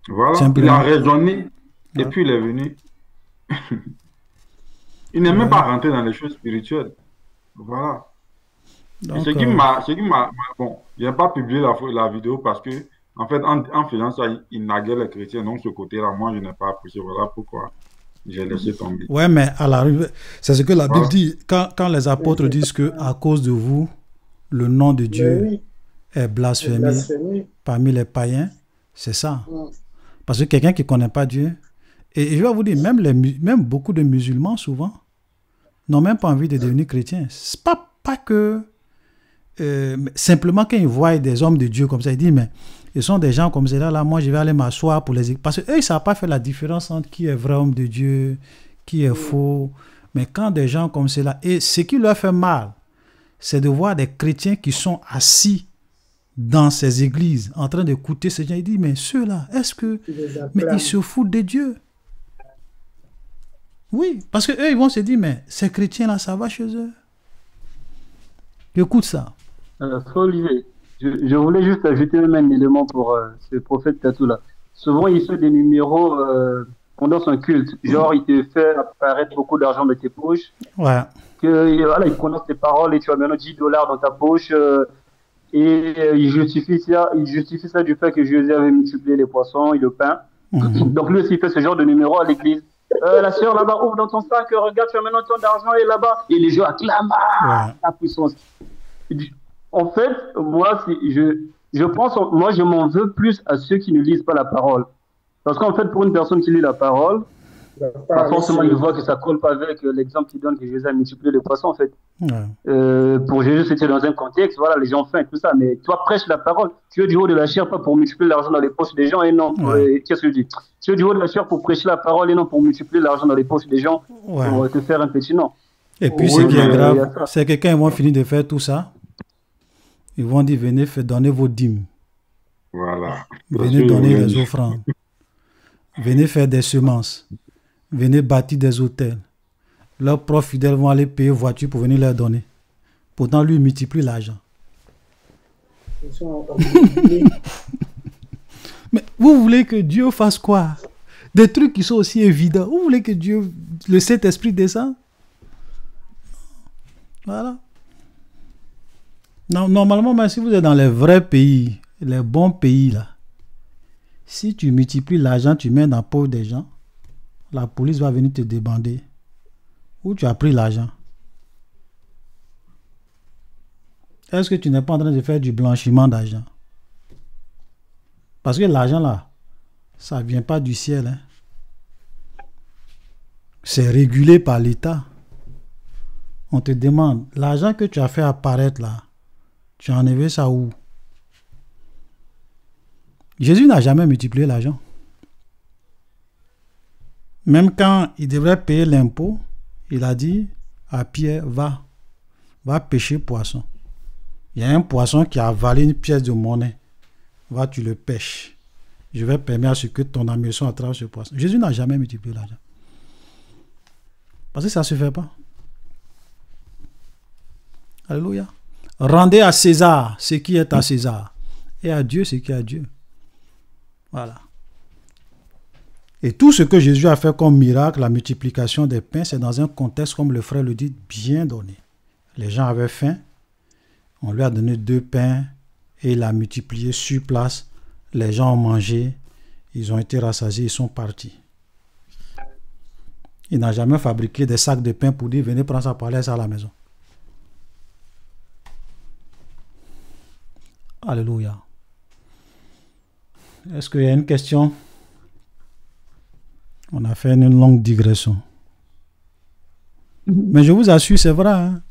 Voilà, il a raisonné et puis il est venu. Il n'est même pas rentré dans les choses spirituelles. Voilà. Donc, ce qui m'a... Bon, je n'ai pas publié la vidéo parce que, en fait, en faisant ça, il naguait les chrétiens. Donc, ce côté-là, moi, je n'ai pas apprécié. Voilà pourquoi j'ai laissé tomber. Ouais, mais à l'arrivée, c'est ce que la Bible dit. Quand les apôtres disent qu'à cause de vous, le nom de Dieu est blasphémé parmi les païens, c'est ça. Parce que quelqu'un qui ne connaît pas Dieu, et je vais vous dire, même beaucoup de musulmans, souvent, n'ont même pas envie de devenir chrétiens. C'est pas que... simplement quand ils voient des hommes de Dieu comme ça, ils disent, mais ils sont des gens comme cela, là, moi je vais aller m'asseoir pour les... Parce qu'eux, ils ne savent pas faire la différence entre qui est vrai homme de Dieu, qui est faux. Mais quand des gens comme cela... Et ce qui leur fait mal, c'est de voir des chrétiens qui sont assis dans ces églises, en train d'écouter ces gens. Ils disent, mais ceux-là, est-ce que... Mais ils se foutent de Dieu. Oui, parce qu'eux, ils vont se dire, mais ces chrétiens-là, ça va chez eux. Écoute ça. Olivier, je voulais juste ajouter même un élément pour ce prophète Tatou-là. Souvent, il fait des numéros pendant son culte. Genre, il te fait apparaître beaucoup d'argent dans tes poches. Ouais. Voilà, il prononce tes paroles et tu as maintenant $10 dans ta poche. Et il justifie ça du fait que Jésus avait multiplié les poissons et le pain. Donc, lui aussi, il fait ce genre de numéro à l'église. La sœur là-bas, ouvre dans ton sac, regarde, tu as maintenant ton argent et là-bas. Et les gens acclament la puissance. En fait, moi, je pense, moi, je m'en veux plus à ceux qui ne lisent pas la parole. Parce qu'en fait, pour une personne qui lit la parole, pas forcément il voit que ça ne colle pas avec l'exemple qu'il donne que Jésus a multiplié les poissons, en fait. Pour Jésus, c'était dans un contexte, voilà, les gens faim et tout ça. Mais toi, prêche la parole. Tu es du haut de la chair, pas pour multiplier l'argent dans les poches des gens et non. Qu'est-ce que je dis? Tu es du haut de la chair pour prêcher la parole et non pour multiplier l'argent dans les poches des gens, pour te faire un petit nom. Et puis, ce qui est grave, c'est que quand ils vont finir de faire tout ça, ils vont dire, venez donner vos dîmes. Voilà. Venez donner les offrandes. Venez faire des semences. Venez bâtir des hôtels. leurs profs fidèles vont aller payer voiture pour venir leur donner. Pourtant, lui, il multiplie l'argent. Ils sont obligés. Mais vous voulez que Dieu fasse quoi? Des trucs qui sont aussi évidents. Vous voulez que Dieu, le Saint-Esprit descende? Voilà. Non, normalement, même si vous êtes dans les vrais pays, les bons pays, là, si tu multiplies l'argent, tu mets dans la poche des gens, la police va venir te demander où tu as pris l'argent. Est-ce que tu n'es pas en train de faire du blanchiment d'argent? Parce que l'argent, là, ça ne vient pas du ciel. Hein. C'est régulé par l'État. On te demande, l'argent que tu as fait apparaître là, tu as enlevé ça où? Jésus n'a jamais multiplié l'argent. Même quand il devrait payer l'impôt, il a dit à Pierre, va pêcher poisson. Il y a un poisson qui a avalé une pièce de monnaie. Va, tu le pêches. Je vais permettre à ce que ton hameçon attrape ce poisson. Jésus n'a jamais multiplié l'argent. Parce que ça ne se fait pas. Alléluia. Rendez à César ce qui est à César. Et à Dieu ce qui est à Dieu. Voilà. Et tout ce que Jésus a fait comme miracle, la multiplication des pains, c'est dans un contexte, comme le frère le dit, bien donné. Les gens avaient faim. On lui a donné 2 pains et il a multiplié sur place. Les gens ont mangé. Ils ont été rassasiés. Ils sont partis. Il n'a jamais fabriqué des sacs de pain pour dire venez prendre ça pour aller à la maison. Alléluia. Est-ce qu'il y a une question? On a fait une longue digression. Mais je vous assure, c'est vrai. Hein?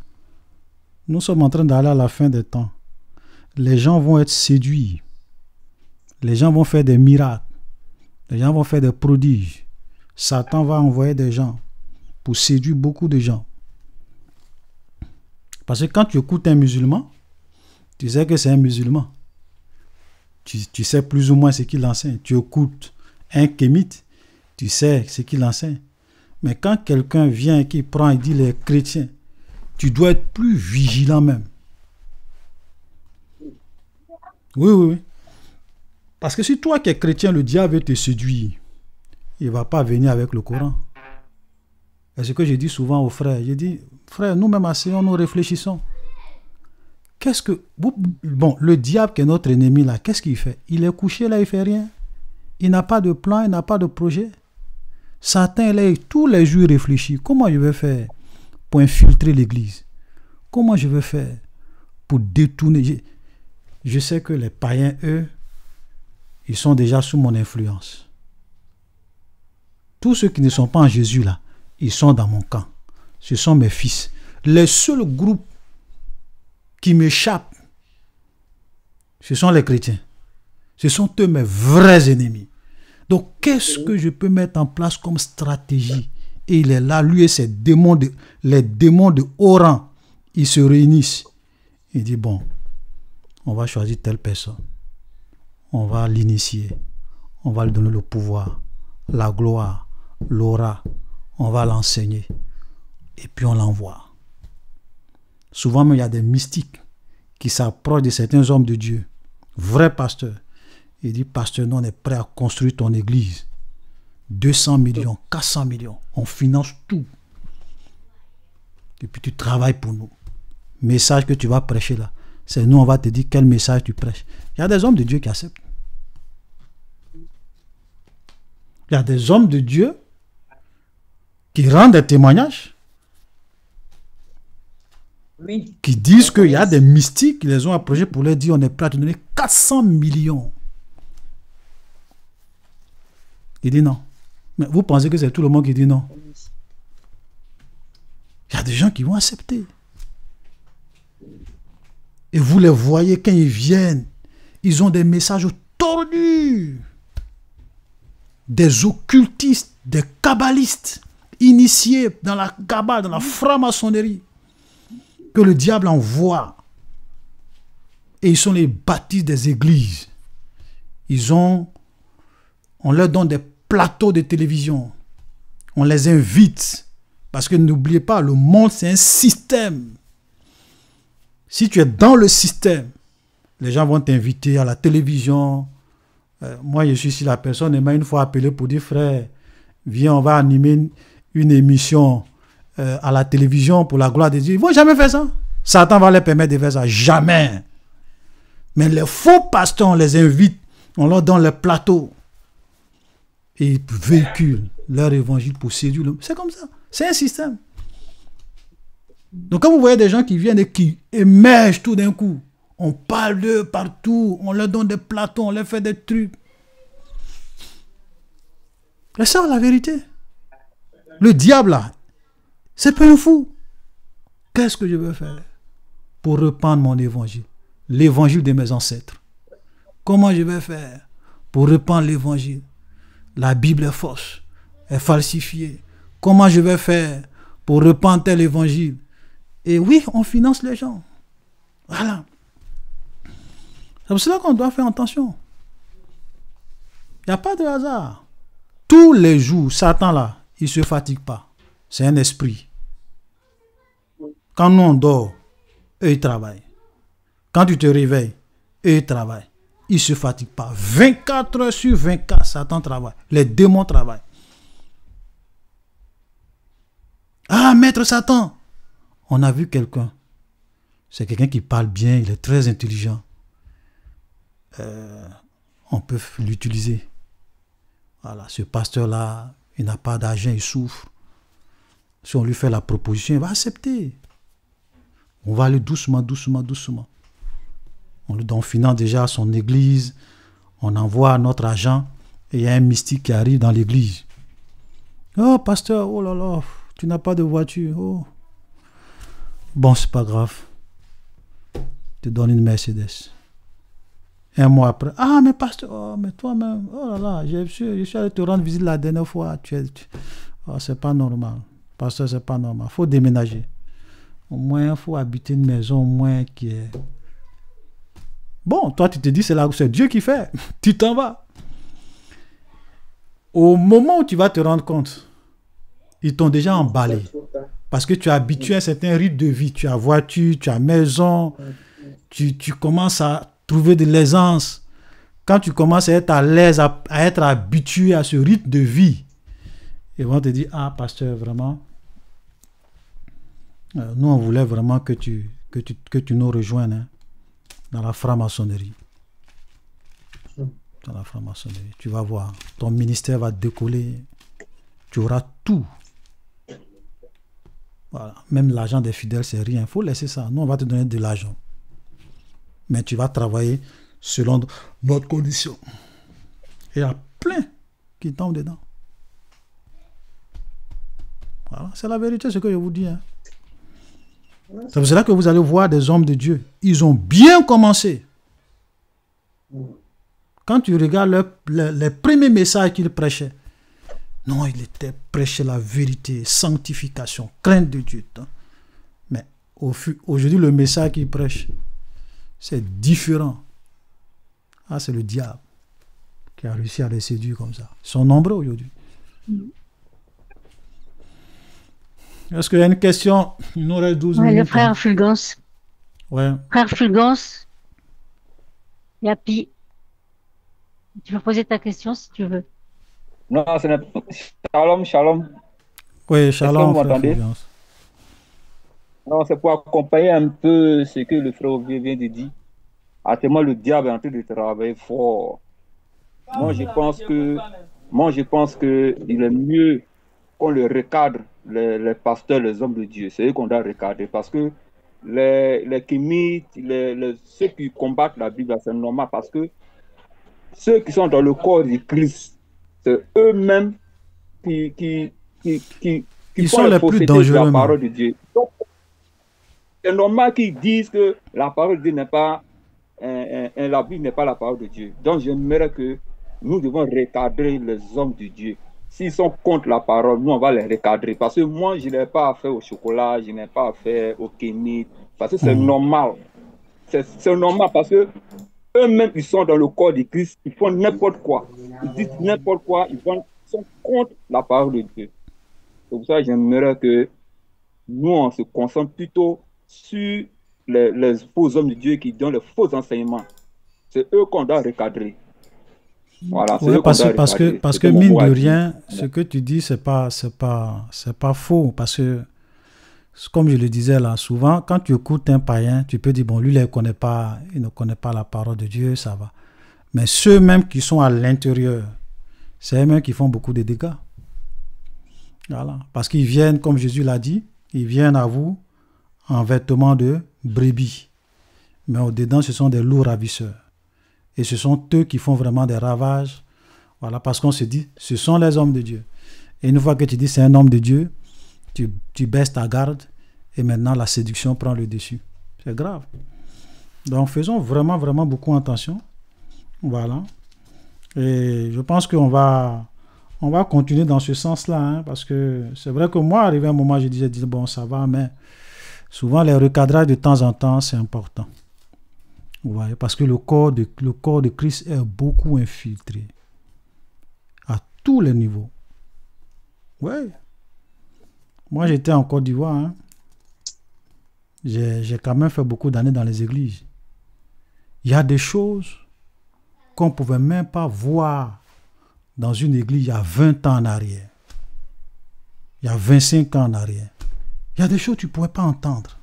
Nous sommes en train d'aller à la fin des temps. Les gens vont être séduits. Les gens vont faire des miracles. Les gens vont faire des prodiges. Satan va envoyer des gens pour séduire beaucoup de gens. Parce que quand tu écoutes un musulman, tu sais que c'est un musulman. Tu sais plus ou moins ce qu'il enseigne. Tu écoutes un kémite, tu sais ce qu'il enseigne. Mais quand quelqu'un vient et qui prend et dit les chrétiens, tu dois être plus vigilant même. Oui. Parce que si toi qui es chrétien, le diable te séduit, il ne va pas venir avec le Coran. C'est ce que je dis souvent aux frères. Je dis, frère, nous-mêmes asseyons, nous réfléchissons. Qu'est-ce que... Bon, le diable qui est notre ennemi là, qu'est-ce qu'il fait? Il est couché là, il ne fait rien. Il n'a pas de plan, il n'a pas de projet. Satan, il est tous les jours réfléchi. Comment je vais faire pour infiltrer l'église? Comment je vais faire pour détourner? Je sais que les païens, eux, ils sont déjà sous mon influence. Tous ceux qui ne sont pas en Jésus là, ils sont dans mon camp. Ce sont mes fils. Les seuls groupes qui m'échappent, ce sont les chrétiens. Ce sont eux mes vrais ennemis. Donc, qu'est-ce que je peux mettre en place comme stratégie? Et il est là, lui et ses démons, les démons de haut rang, ils se réunissent. Il dit, bon, on va choisir telle personne. On va l'initier. On va lui donner le pouvoir, la gloire, l'aura. On va l'enseigner. Et puis on l'envoie. Souvent, même, il y a des mystiques qui s'approchent de certains hommes de Dieu, vrais pasteurs. Il dit, pasteur, nous, on est prêt à construire ton église. 200 millions, 400 millions. On finance tout. Et puis tu travailles pour nous. Message que tu vas prêcher là, c'est nous, on va te dire quel message tu prêches. Il y a des hommes de Dieu qui acceptent. Il y a des hommes de Dieu qui rendent des témoignages. Oui. Qui disent qu'il y a des mystiques qui les ont approchés pour leur dire on est prêt à te donner 400 millions. Il dit non. Mais vous pensez que c'est tout le monde qui dit non? Il y a des gens qui vont accepter. Et vous les voyez quand ils viennent, ils ont des messages tordus. Des occultistes, des kabbalistes, initiés dans la kabbale, dans la franc-maçonnerie, que le diable envoie. Et ils sont les baptistes des églises. On leur donne des plateaux de télévision. On les invite Parce que n'oubliez pas, le monde, c'est un système. Si tu es dans le système, les gens vont t'inviter à la télévision. Moi, je suis ici, la personne m'a une fois appelé pour dire, frère, viens, on va animer une émission à la télévision pour la gloire de Dieu. Ils ne vont jamais faire ça. Satan va leur permettre de faire ça. Jamais. Mais les faux pasteurs, on les invite, on leur donne le plateau. Et ils véhiculent leur évangile pour séduire l'homme. C'est comme ça. C'est un système. Donc quand vous voyez des gens qui viennent et qui émergent tout d'un coup, on parle d'eux partout, on leur donne des plateaux, on leur fait des trucs. C'est ça la vérité. Le diable là, c'est pas un fou. Qu'est-ce que je veux faire pour répandre mon évangile? L'évangile de mes ancêtres. Comment je vais faire pour répandre l'évangile? La Bible est fausse, est falsifiée. Comment je vais faire pour répandre tel évangile? Et oui, on finance les gens. Voilà. C'est pour cela qu'on doit faire attention. Il n'y a pas de hasard. Tous les jours, Satan là, il ne se fatigue pas. C'est un esprit. Quand nous on dort, eux ils travaillent. Quand tu te réveilles, eux ils travaillent. Ils ne se fatiguent pas. 24 heures sur 24, Satan travaille. Les démons travaillent. Ah, maître Satan, on a vu quelqu'un. C'est quelqu'un qui parle bien, il est très intelligent. On peut l'utiliser. Voilà, ce pasteur-là, il n'a pas d'argent, il souffre. Si on lui fait la proposition, il va accepter. On va aller doucement, doucement, doucement. On finance déjà son église, on envoie notre argent, et il y a un mystique qui arrive dans l'église. Oh, pasteur, oh là là, tu n'as pas de voiture. Oh. Bon, c'est pas grave. Je te donne une Mercedes. Un mois après, ah, mais pasteur, oh, mais toi-même, oh là là, je suis allé te rendre visite la dernière fois. Oh, c'est pas normal. Pasteur, c'est pas normal. Il faut déménager. Au moins, il faut habiter une maison au moins qui est... Bon, toi, tu te dis, c'est Dieu qui fait. Tu t'en vas. Au moment où tu vas te rendre compte, ils t'ont déjà emballé. Parce que tu es habitué à un certain rythme de vie. Tu as voiture, tu as maison, tu commences à trouver de l'aisance. Quand tu commences à être à l'aise, à être habitué à ce rythme de vie, ils vont te dire, ah, pasteur, vraiment, nous, on voulait vraiment que tu nous rejoignes hein, dans la franc-maçonnerie. Dans la franc-maçonnerie. Tu vas voir, ton ministère va décoller. Tu auras tout. Voilà. Même l'argent des fidèles, c'est rien. Il faut laisser ça. Nous, on va te donner de l'argent. Mais tu vas travailler selon notre condition. Et il y a plein qui tombent dedans. Voilà. C'est la vérité, ce que je vous dis. Hein. C'est pour cela que vous allez voir des hommes de Dieu. Ils ont bien commencé. Quand tu regardes les premiers messages qu'ils prêchaient, non, il était prêché la vérité, sanctification, crainte de Dieu. Mais aujourd'hui, le message qu'ils prêchent, c'est différent. Ah, c'est le diable qui a réussi à les séduire comme ça. Ils sont nombreux aujourd'hui. Est-ce qu'il y a une question? Il nous reste 12 minutes. Le frère Fulgence. Ouais. Frère Fulgence. Yapi. Tu peux poser ta question si tu veux. Non, ce n'est pas. Shalom, shalom. Oui, shalom, vous frère m'entendez? Fulgence. Non, c'est pour accompagner un peu ce que le frère Olivier vient de dire. Actuellement, le diable est en train de travailler fort. Moi, je pense que il est mieux qu'on le recadre, les pasteurs, les hommes de Dieu. C'est eux qu'on doit recadrer parce que les kémites, ceux qui combattent la Bible, c'est normal parce que ceux qui sont dans le corps de Christ, c'est eux-mêmes qui Ils font sont les plus dangereux. de la parole de Dieu. Donc, c'est normal qu'ils disent que la parole de Dieu n'est pas, la Bible n'est pas la parole de Dieu. Donc, j'aimerais que nous devons recadrer les hommes de Dieu. S'ils sont contre la parole, nous, on va les recadrer. Parce que moi, je n'ai pas affaire au chocolat, je n'ai pas affaire au kémite. Parce que c'est normal. C'est normal parce que eux-mêmes, ils sont dans le corps de Christ. Ils font n'importe quoi. Ils disent n'importe quoi. Ils sont contre la parole de Dieu. C'est pour ça que j'aimerais que nous, on se concentre plutôt sur les faux hommes de Dieu qui donnent les faux enseignements. C'est eux qu'on doit recadrer. Voilà, c'est Ouais, eux qu'on doit parce recadrer. que C'est mon mine mot de à dire. rien, ce que tu dis, c'est pas faux. Parce que, comme je le disais là, souvent, quand tu écoutes un païen, tu peux dire, bon, lui, il ne connaît pas la parole de Dieu, ça va. Mais ceux-mêmes qui sont à l'intérieur, c'est eux-mêmes qui font beaucoup de dégâts. Voilà. Parce qu'ils viennent, comme Jésus l'a dit, ils viennent à vous en vêtements de brebis. Mais au-dedans, ce sont des loups ravisseurs. Et ce sont eux qui font vraiment des ravages. Voilà, parce qu'on se dit, ce sont les hommes de Dieu. Et une fois que tu dis c'est un homme de Dieu, tu baisses ta garde et maintenant la séduction prend le dessus. C'est grave. Donc faisons vraiment, vraiment beaucoup attention. Voilà. Et je pense qu'on va continuer dans ce sens-là, hein, parce que c'est vrai que moi, arrivé à un moment, je disais, bon, ça va, mais souvent les recadrages de temps en temps, c'est important. Vous voyez, parce que le corps de Christ est beaucoup infiltré à tous les niveaux. Ouais. Moi, j'étais en Côte d'Ivoire. Hein. J'ai quand même fait beaucoup d'années dans les églises. Il y a des choses qu'on ne pouvait même pas voir dans une église il y a 20 ans en arrière. Il y a 25 ans en arrière. Il y a des choses que tu ne pouvais pas entendre.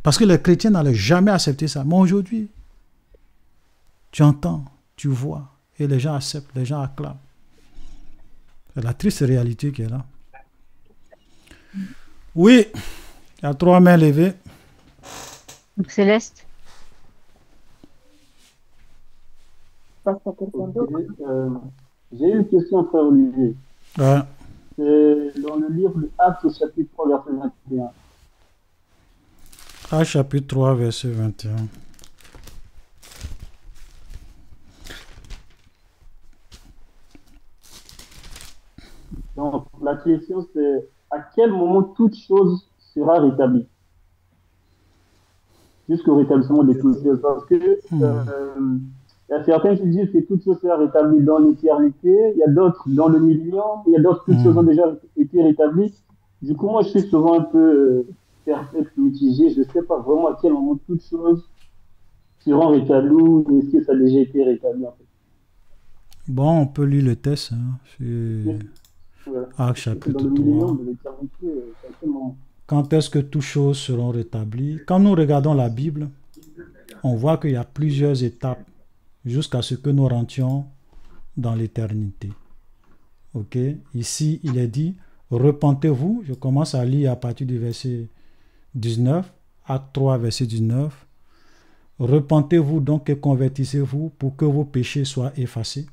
Parce que les chrétiens n'allaient jamais accepter ça. Mais aujourd'hui, tu entends, tu vois, et les gens acceptent, les gens acclament. C'est la triste réalité qui est là. Oui, il y a 3 mains levées. Donc, Céleste. Ok, j'ai une question, frère Olivier. Ouais. C'est dans le livre de Actes, chapitre 3, verset 21. Actes, chapitre 3, verset 21. Donc, la question, c'est à quel moment toute chose sera rétablie? Jusqu'au rétablissement de toutes choses. Parce que il y a certains qui disent que toute chose sera rétablie dans l'éternité, il y a d'autres dans le millénaire, il y a d'autres toutes choses ont déjà été rétablies. Du coup, moi, je suis souvent un peu perplexe, mitigé. Je ne sais pas vraiment à quel moment toutes choses seront rétablies ou est-ce que ça a déjà été rétabli en fait. Bon, on peut lire le texte. Hein. C'est Actes, chapitre 3. Quand est-ce que toutes choses seront rétablies? Quand nous regardons la Bible, on voit qu'il y a plusieurs étapes jusqu'à ce que nous rentrions dans l'éternité. Ok? Ici, il est dit, repentez-vous. Je commence à lire à partir du verset 19, Acte 3, verset 19. Repentez-vous donc et convertissez-vous pour que vos péchés soient effacés,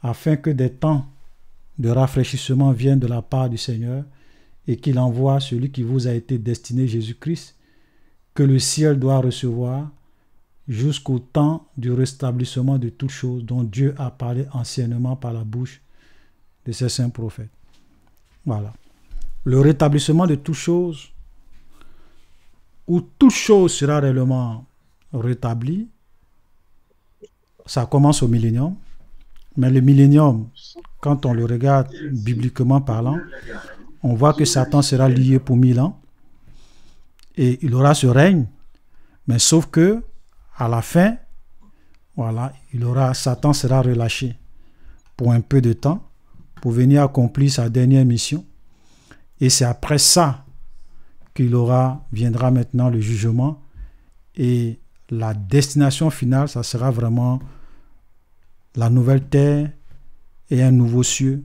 afin que des temps de rafraîchissement viennent de la part du Seigneur et qu'il envoie celui qui vous a été destiné, Jésus-Christ, que le ciel doit recevoir jusqu'au temps du rétablissement de toutes choses dont Dieu a parlé anciennement par la bouche de ses saints prophètes. Voilà. Le rétablissement de toutes choses, où toute chose sera réellement rétablie, ça commence au millénium. Mais le millénium, quand on le regarde bibliquement parlant, on voit que Satan sera lié pour 1000 ans et il aura ce règne, mais sauf que à la fin, voilà, Satan sera relâché pour un peu de temps pour venir accomplir sa dernière mission. Et c'est après ça viendra maintenant le jugement et la destination finale, ça sera vraiment la nouvelle terre et un nouveau cieux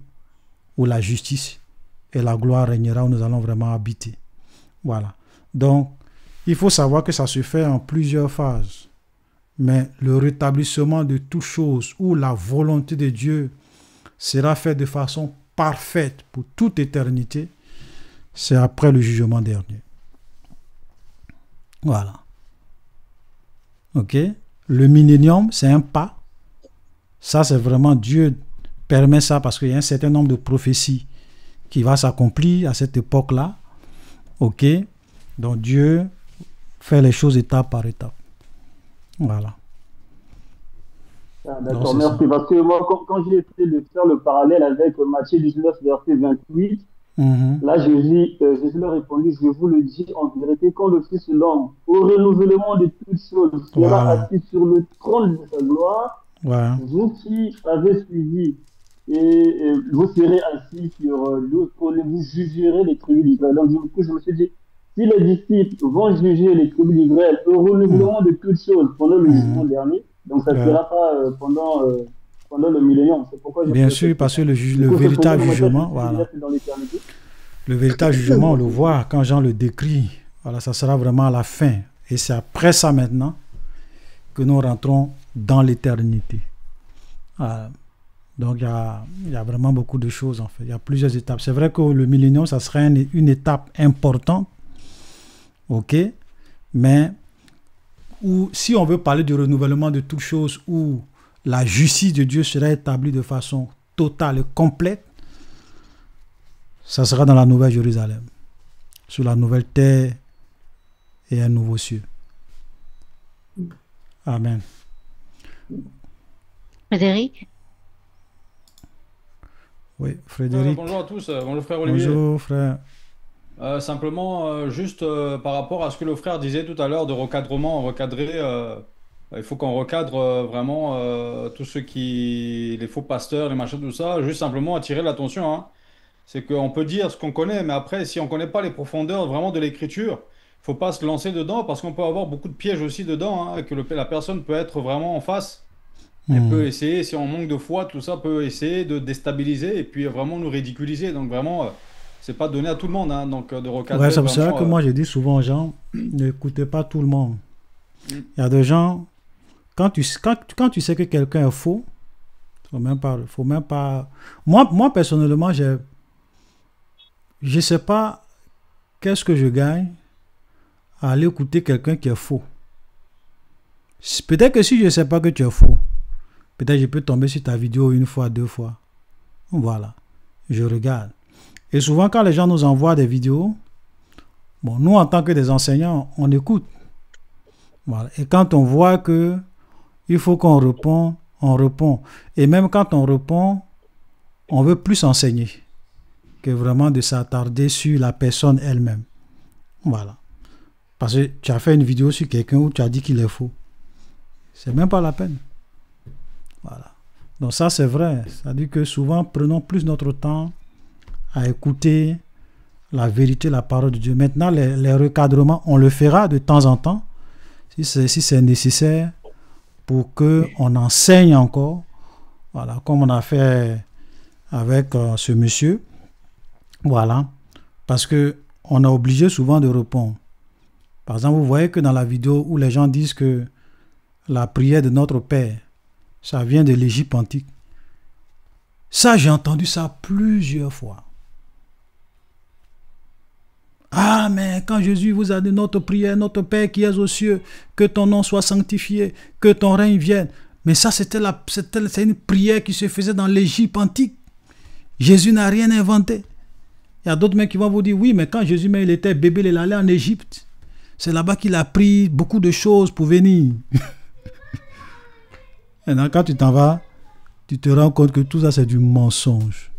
où la justice et la gloire régnera, où nous allons vraiment habiter. Voilà. Donc, il faut savoir que ça se fait en plusieurs phases. Mais le rétablissement de toutes choses, où la volonté de Dieu sera faite de façon parfaite pour toute éternité, c'est après le jugement dernier. Voilà. Ok? Le millénium, c'est un pas. Ça, c'est vraiment Dieu permet ça parce qu'il y a un certain nombre de prophéties qui va s'accomplir à cette époque-là. Ok? Donc Dieu fait les choses étape par étape. Voilà. Ah, d'accord, merci. Parce que moi, quand j'ai essayé de faire le parallèle avec Matthieu 19, verset 28, Là, Jésus leur répondit, je vous le dis en vérité, quand le Fils de l'homme, au renouvellement de toutes choses, sera assis sur le trône de sa gloire, vous qui avez suivi, et vous serez assis sur l'autre trône, et vous jugerez les tribus d'Israël. Donc, du coup, je me suis dit, si les disciples vont juger les tribus d'Israël au renouvellement de toutes choses pendant le jugement dernier, donc ça ne sera pas pendant le millénium. C'est pourquoi bien sûr, parce que le véritable jugement, voilà. Le véritable jugement, on le voit quand Jean le décrit. Voilà, ça sera vraiment à la fin. Et c'est après ça maintenant que nous rentrons dans l'éternité. Voilà. Donc il y a vraiment beaucoup de choses en fait. Il y a plusieurs étapes. C'est vrai que le millénium, ça serait une étape importante. Ok, mais si on veut parler du renouvellement de toutes choses, où la justice de Dieu sera établie de façon totale et complète, ça sera dans la Nouvelle Jérusalem, sur la nouvelle terre et un nouveau ciel. Amen. Frédéric? Oui, Frédéric. Bonjour à tous, bonjour frère Olivier. Bonjour frère. Simplement, juste par rapport à ce que le frère disait tout à l'heure de recadrer, il faut qu'on recadre vraiment tous ceux les faux pasteurs, les machins, tout ça, juste simplement attirer l'attention, hein. C'est qu'on peut dire ce qu'on connaît, mais après, si on ne connaît pas les profondeurs vraiment de l'écriture, il ne faut pas se lancer dedans parce qu'on peut avoir beaucoup de pièges aussi dedans, hein, que la personne peut être vraiment en face. Elle peut essayer, si on manque de foi, tout ça peut essayer de déstabiliser et puis vraiment nous ridiculiser. Donc vraiment, c'est pas donné à tout le monde, hein, donc de recadrer. Ouais, c'est vrai que moi je dis souvent aux gens, n'écoutez pas tout le monde. Il y a des gens, quand tu sais que quelqu'un est faux, faut même pas. Moi personnellement, je sais pas qu'est-ce que je gagne à aller écouter quelqu'un qui est faux. Peut-être que si je ne sais pas que tu es faux, peut-être je peux tomber sur ta vidéo une fois, deux fois. Voilà, je regarde. Et souvent quand les gens nous envoient des vidéos, bon, nous en tant que des enseignants, on écoute. Voilà. Et quand on voit que il faut qu'on répond, on répond. Et même quand on répond, on veut plus enseigner que vraiment de s'attarder sur la personne elle-même. Voilà. Parce que tu as fait une vidéo sur quelqu'un où tu as dit qu'il est faux. C'est même pas la peine. Voilà. Donc ça, c'est vrai. C'est-à-dire que souvent, prenons plus notre temps à écouter la vérité, la parole de Dieu. Maintenant, les recadrements, on le fera de temps en temps, si c'est nécessaire, pour qu'on enseigne encore. Voilà, comme on a fait avec ce monsieur. Voilà, parce qu'on est obligé souvent de répondre. Par exemple, vous voyez que dans la vidéo où les gens disent que la prière de notre Père, ça vient de l'Égypte antique. Ça, j'ai entendu ça plusieurs fois. Ah, mais quand Jésus vous a dit notre prière, notre Père qui es aux cieux, que ton nom soit sanctifié, que ton règne vienne. Mais ça, c'est une prière qui se faisait dans l'Égypte antique. Jésus n'a rien inventé. Il y a d'autres mecs qui vont vous dire, oui, mais quand Jésus il était bébé, il allait en Égypte. C'est là-bas qu'il a appris beaucoup de choses pour venir. Et donc, quand tu t'en vas, tu te rends compte que tout ça, c'est du mensonge.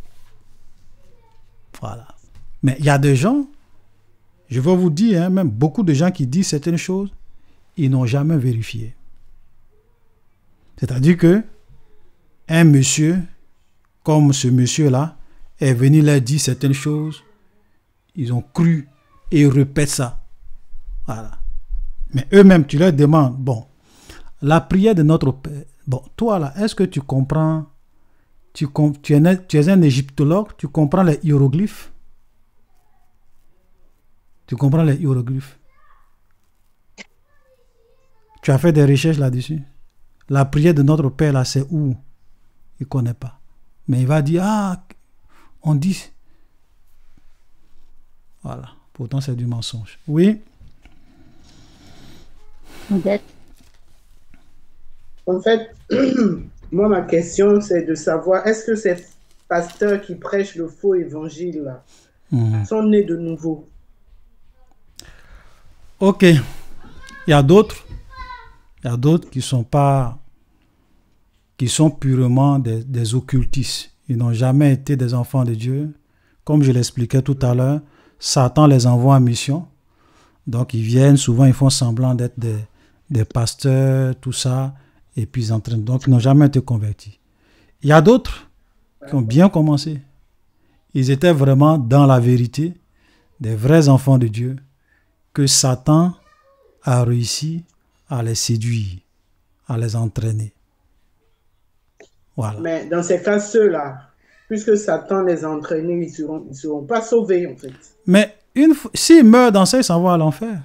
Voilà. Mais il y a des gens, je vais vous dire, hein, même beaucoup de gens qui disent certaines choses, ils n'ont jamais vérifié. C'est-à-dire que un monsieur, comme ce monsieur-là, est venu leur dire certaines choses, ils ont cru et ils répètent ça. Voilà. Mais eux-mêmes, tu leur demandes, bon, la prière de notre Père, bon, toi là, est-ce que tu comprends, tu es un égyptologue, tu comprends les hiéroglyphes? Tu comprends les hiéroglyphes? Tu as fait des recherches là-dessus? La prière de notre Père là, c'est où? Il ne connaît pas. Mais il va dire, ah, on dit. Voilà. Pourtant, c'est du mensonge. Oui? En fait, moi, ma question, c'est de savoir, est-ce que ces pasteurs qui prêchent le faux évangile là, sont nés de nouveau? Ok. Il y a d'autres qui sont purement des occultistes. Ils n'ont jamais été des enfants de Dieu, comme je l'expliquais tout à l'heure, Satan les envoie en mission. Donc, ils viennent, souvent, ils font semblant d'être des pasteurs, tout ça, et puis ils entraînent. Donc, ils n'ont jamais été convertis. Il y a d'autres qui ont bien commencé. Ils étaient vraiment dans la vérité, des vrais enfants de Dieu, que Satan a réussi à les séduire, à les entraîner. Voilà. Mais dans ces cas, ceux-là, puisque Satan les a entraînés, ils ne seront pas sauvés, en fait. Mais s'ils meurent dans ça, ils s'en vont à l'enfer.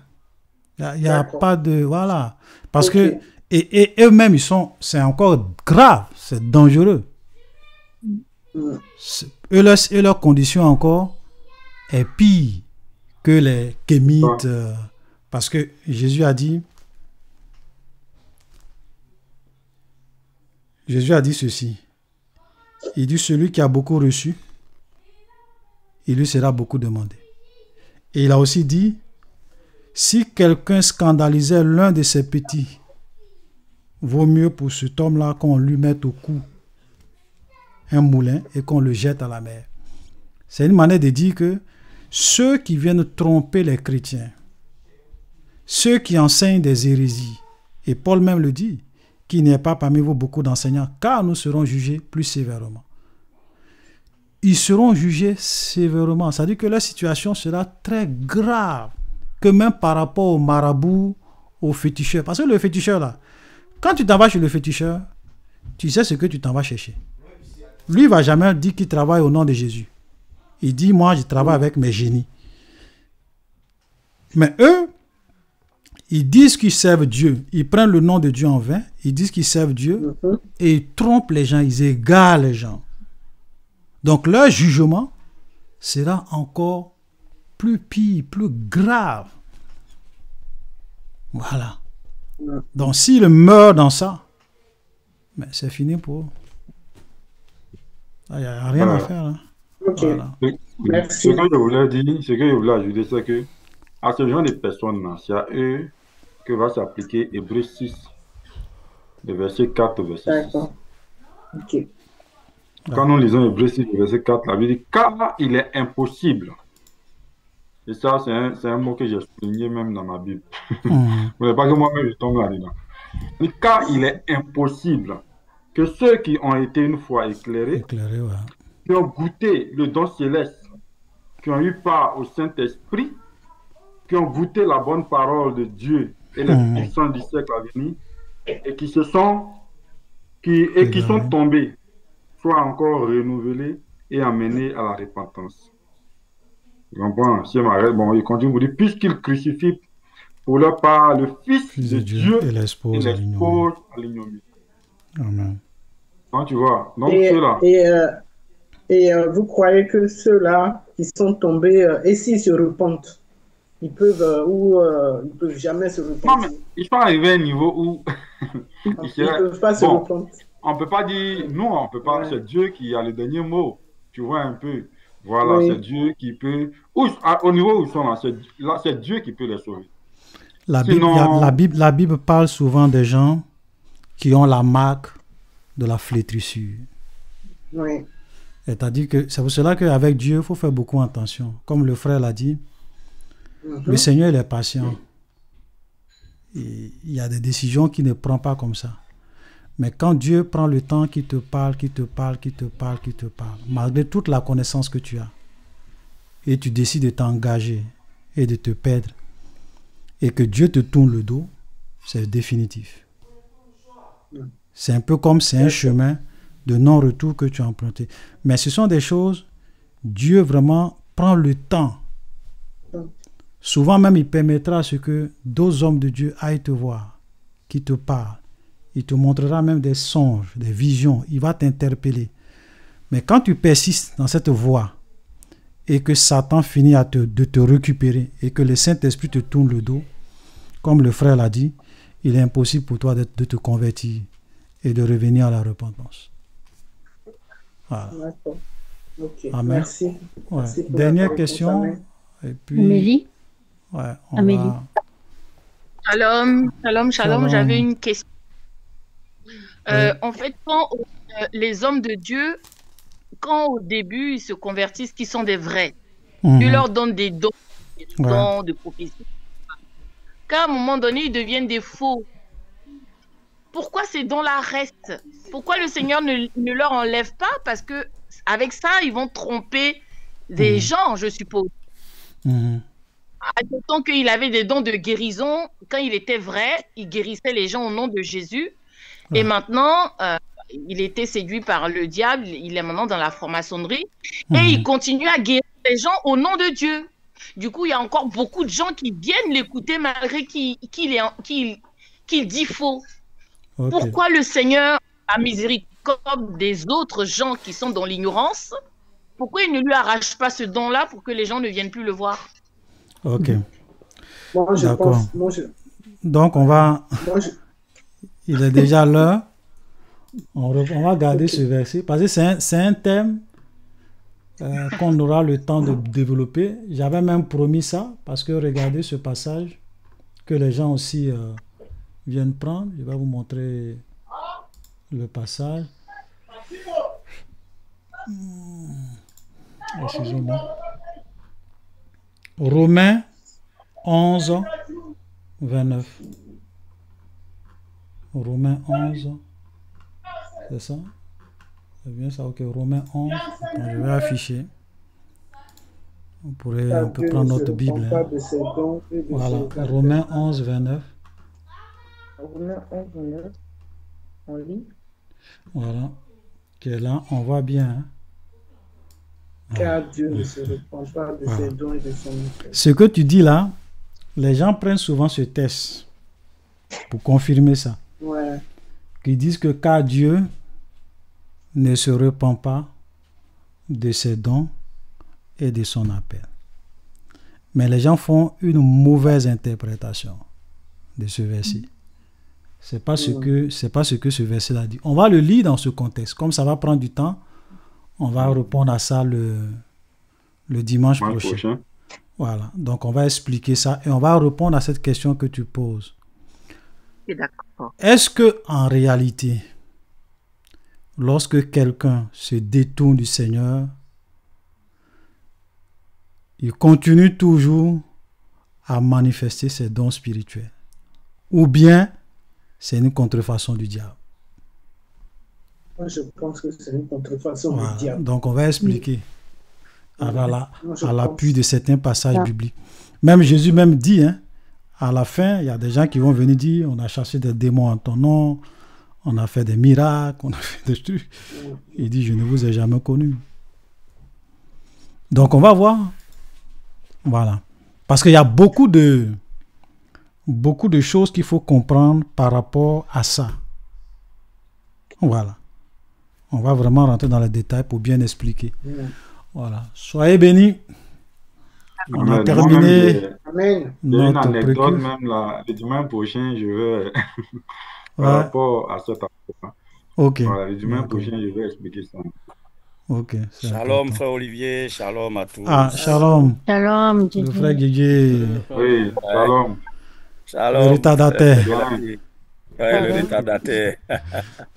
Il n'y a pas de... Voilà. Parce que... Et eux-mêmes, c'est encore grave, c'est dangereux. Leur condition encore est pire que les kémites. Parce que Jésus a dit ceci. Il dit, celui qui a beaucoup reçu, il lui sera beaucoup demandé. Et il a aussi dit, si quelqu'un scandalisait l'un de ses petits, vaut mieux pour cet homme-là qu'on lui mette au cou un moulin et qu'on le jette à la mer. C'est une manière de dire que ceux qui viennent tromper les chrétiens, ceux qui enseignent des hérésies, et Paul même le dit, qu'il n'y ait pas parmi vous beaucoup d'enseignants, car nous serons jugés plus sévèrement. Ils seront jugés sévèrement. Ça veut dire que la situation sera très grave, que même par rapport au marabout, au féticheur. Parce que le féticheur, là, quand tu t'en vas chez le féticheur, tu sais ce que tu t'en vas chercher. Lui, il ne va jamais dire qu'il travaille au nom de Jésus. Il dit, moi, je travaille avec mes génies. Mais eux, ils disent qu'ils servent Dieu. Ils prennent le nom de Dieu en vain. Ils disent qu'ils servent Dieu. Et ils trompent les gens. Ils égarent les gens. Donc, leur jugement sera encore plus pire, plus grave. Voilà. Donc, s'ils meurent dans ça, mais c'est fini pour eux. Il n'y a rien à faire. Hein. Voilà. Ce que je voulais dire, ce que je voulais ajouter, c'est que à ce genre de personnes-là, c'est à eux que va s'appliquer Hébreux 6, le verset 4 au verset 6. Okay. Quand nous lisons Hébreux 6, le verset 4, la Bible dit « Car il est impossible ». Et ça, c'est un mot que j'ai souligné même dans ma Bible. Vous ne voulez pas que moi-même je tombe là-dedans. « Car il est impossible que ceux qui ont été une fois éclairés, qui ont goûté le don céleste, qui ont eu part au Saint-Esprit, qui ont goûté la bonne parole de Dieu et les puissants du siècle à venir, et qui sont tombés, soient encore renouvelés et amenés à la repentance. » Bon, il continue, vous dit, puisqu'ils crucifient pour leur part le Fils de Dieu et l'expose à l'ignominie. Amen. Donc, tu vois, donc ceux-là. Et vous croyez que ceux-là qui sont tombés, et s'ils se repentent, ils peuvent ils peuvent jamais se repentir? Non, mais ils sont arrivés à un niveau où ils ne peuvent pas se repentir. On ne peut pas dire, non, on ne peut pas, c'est Dieu qui a le dernier mot, tu vois un peu. Voilà, c'est Dieu qui peut, au niveau où ils sont là, c'est Dieu qui peut les sauver. La Bible parle souvent des gens qui ont la marque de la flétrissure. Oui. C'est-à-dire que c'est pour cela qu'avec Dieu, il faut faire beaucoup attention. Comme le frère l'a dit, le Seigneur, il est patient. Il y a des décisions qu'il ne prend pas comme ça. Mais quand Dieu prend le temps qu'il te parle, malgré toute la connaissance que tu as, et tu décides de t'engager et de te perdre, et que Dieu te tourne le dos, c'est définitif. C'est un peu comme c'est un chemin de non-retour que tu as emprunté. Mais ce sont des choses, Dieu vraiment prend le temps. Souvent même, il permettra à ce que d'autres hommes de Dieu aillent te voir, qui te parlent. Il te montrera même des songes, des visions. Il va t'interpeller. Mais quand tu persistes dans cette voie et que Satan finit de te récupérer et que le Saint-Esprit te tourne le dos, comme le frère l'a dit, il est impossible pour toi de te convertir et de revenir à la repentance. Voilà. Okay. Amen. Merci. Ouais. Merci Dernière question. Et puis, Amélie. Ouais, Amélie. Shalom. J'avais une question. En fait, quand les hommes de Dieu quand au début ils se convertissent, qu'ils sont des vrais, Mhm. tu leur donnes des dons, Ouais. de prophétie. Qu'à un moment donné, ils deviennent des faux. Pourquoi ces dons-là restent? Pourquoi le Seigneur ne leur enlève pas? Parce que avec ça, ils vont tromper des gens, je suppose. Mhm. Admettons qu'il avait des dons de guérison. Quand il était vrai, il guérissait les gens au nom de Jésus. Et maintenant, il était séduit par le diable. Il est maintenant dans la franc-maçonnerie. Et il continue à guérir les gens au nom de Dieu. Du coup, il y a encore beaucoup de gens qui viennent l'écouter malgré qu'il dit faux. Ok. Pourquoi le Seigneur a miséricorde des autres gens qui sont dans l'ignorance? Pourquoi il ne lui arrache pas ce don-là pour que les gens ne viennent plus le voir? Ok. Moi, je D'accord. pense. Donc, on va. Moi, je- Il est déjà l'heure. On va garder ce verset parce que c'est un thème qu'on aura le temps de développer. J'avais même promis ça parce que regardez ce passage que les gens aussi viennent prendre. Je vais vous montrer le passage. Excusez-moi. Romains 11, 29. Romains 11. C'est ça? C'est bien ça, ok. Romains 11. Attends, je vais afficher. On peut prendre notre Bible. Hein. Voilà, Romains 11, 29. Romains 11, 29. On lit. Voilà. Qui est là, on voit bien. Hein. Car Dieu ne se repent pas de ses dons et de son effet. Ce que tu dis là, les gens prennent souvent ce test pour confirmer ça. Ouais. Qui disent que car Dieu ne se repent pas de ses dons et de son appel. Mais les gens font une mauvaise interprétation de ce verset. C'est pas ce que ce verset-là dit. On va le lire dans ce contexte. Comme ça va prendre du temps, on va répondre à ça le dimanche prochain. Voilà. Donc on va expliquer ça et on va répondre à cette question que tu poses. D'accord. Est-ce que en réalité, lorsque quelqu'un se détourne du Seigneur, il continue toujours à manifester ses dons spirituels? Ou bien c'est une contrefaçon du diable? Moi, je pense que c'est une contrefaçon du diable. Donc on va expliquer à l'appui de certains passages bibliques. Même Jésus même dit, hein, à la fin, il y a des gens qui vont venir dire, on a chassé des démons en ton nom, on a fait des miracles, on a fait des trucs. Il dit, je ne vous ai jamais connu. Donc on va voir. Voilà. Parce qu'il y a beaucoup de choses qu'il faut comprendre par rapport à ça. Voilà. On va vraiment rentrer dans les détails pour bien expliquer. Voilà. Soyez bénis. On a terminé. Amen. Il y a une anecdote même là. Le dimanche prochain, je vais par rapport à cette affaire. Ok. Voilà, le dimanche prochain, je vais expliquer ça. Ok. Shalom, frère Olivier. Shalom à tous. Ah, shalom. Shalom, Le frère Guigui. Oui, shalom. Shalom. Le retardataire. Ouais, le retardataire.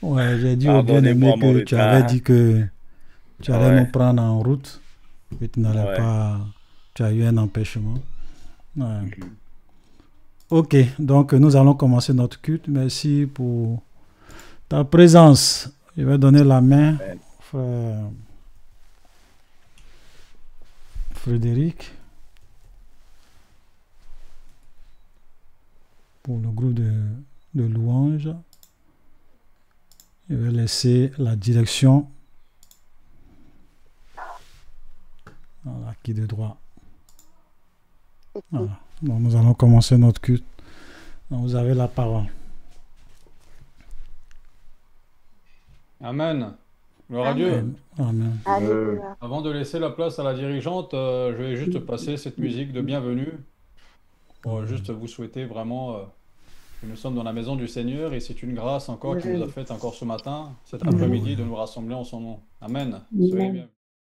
Ouais, j'ai dit au bien-aimé que tu avais dit que tu allais nous prendre en route. Et tu n'allais pas. Tu as eu un empêchement. Ouais. Ok, donc nous allons commencer notre culte. Merci pour ta présence. Je vais donner la main au frère Frédéric pour le groupe de louanges. Je vais laisser la direction à qui de droit. Voilà. Donc, nous allons commencer notre culte. Donc, vous avez la parole. Amen. Gloire à Dieu. Amen. Avant de laisser la place à la dirigeante, je vais juste passer cette musique de bienvenue pour juste vous souhaiter vraiment que nous sommes dans la maison du Seigneur et c'est une grâce encore qui nous a faite encore ce matin, cet après-midi, de nous rassembler en son nom. Amen. Soyez bienvenus.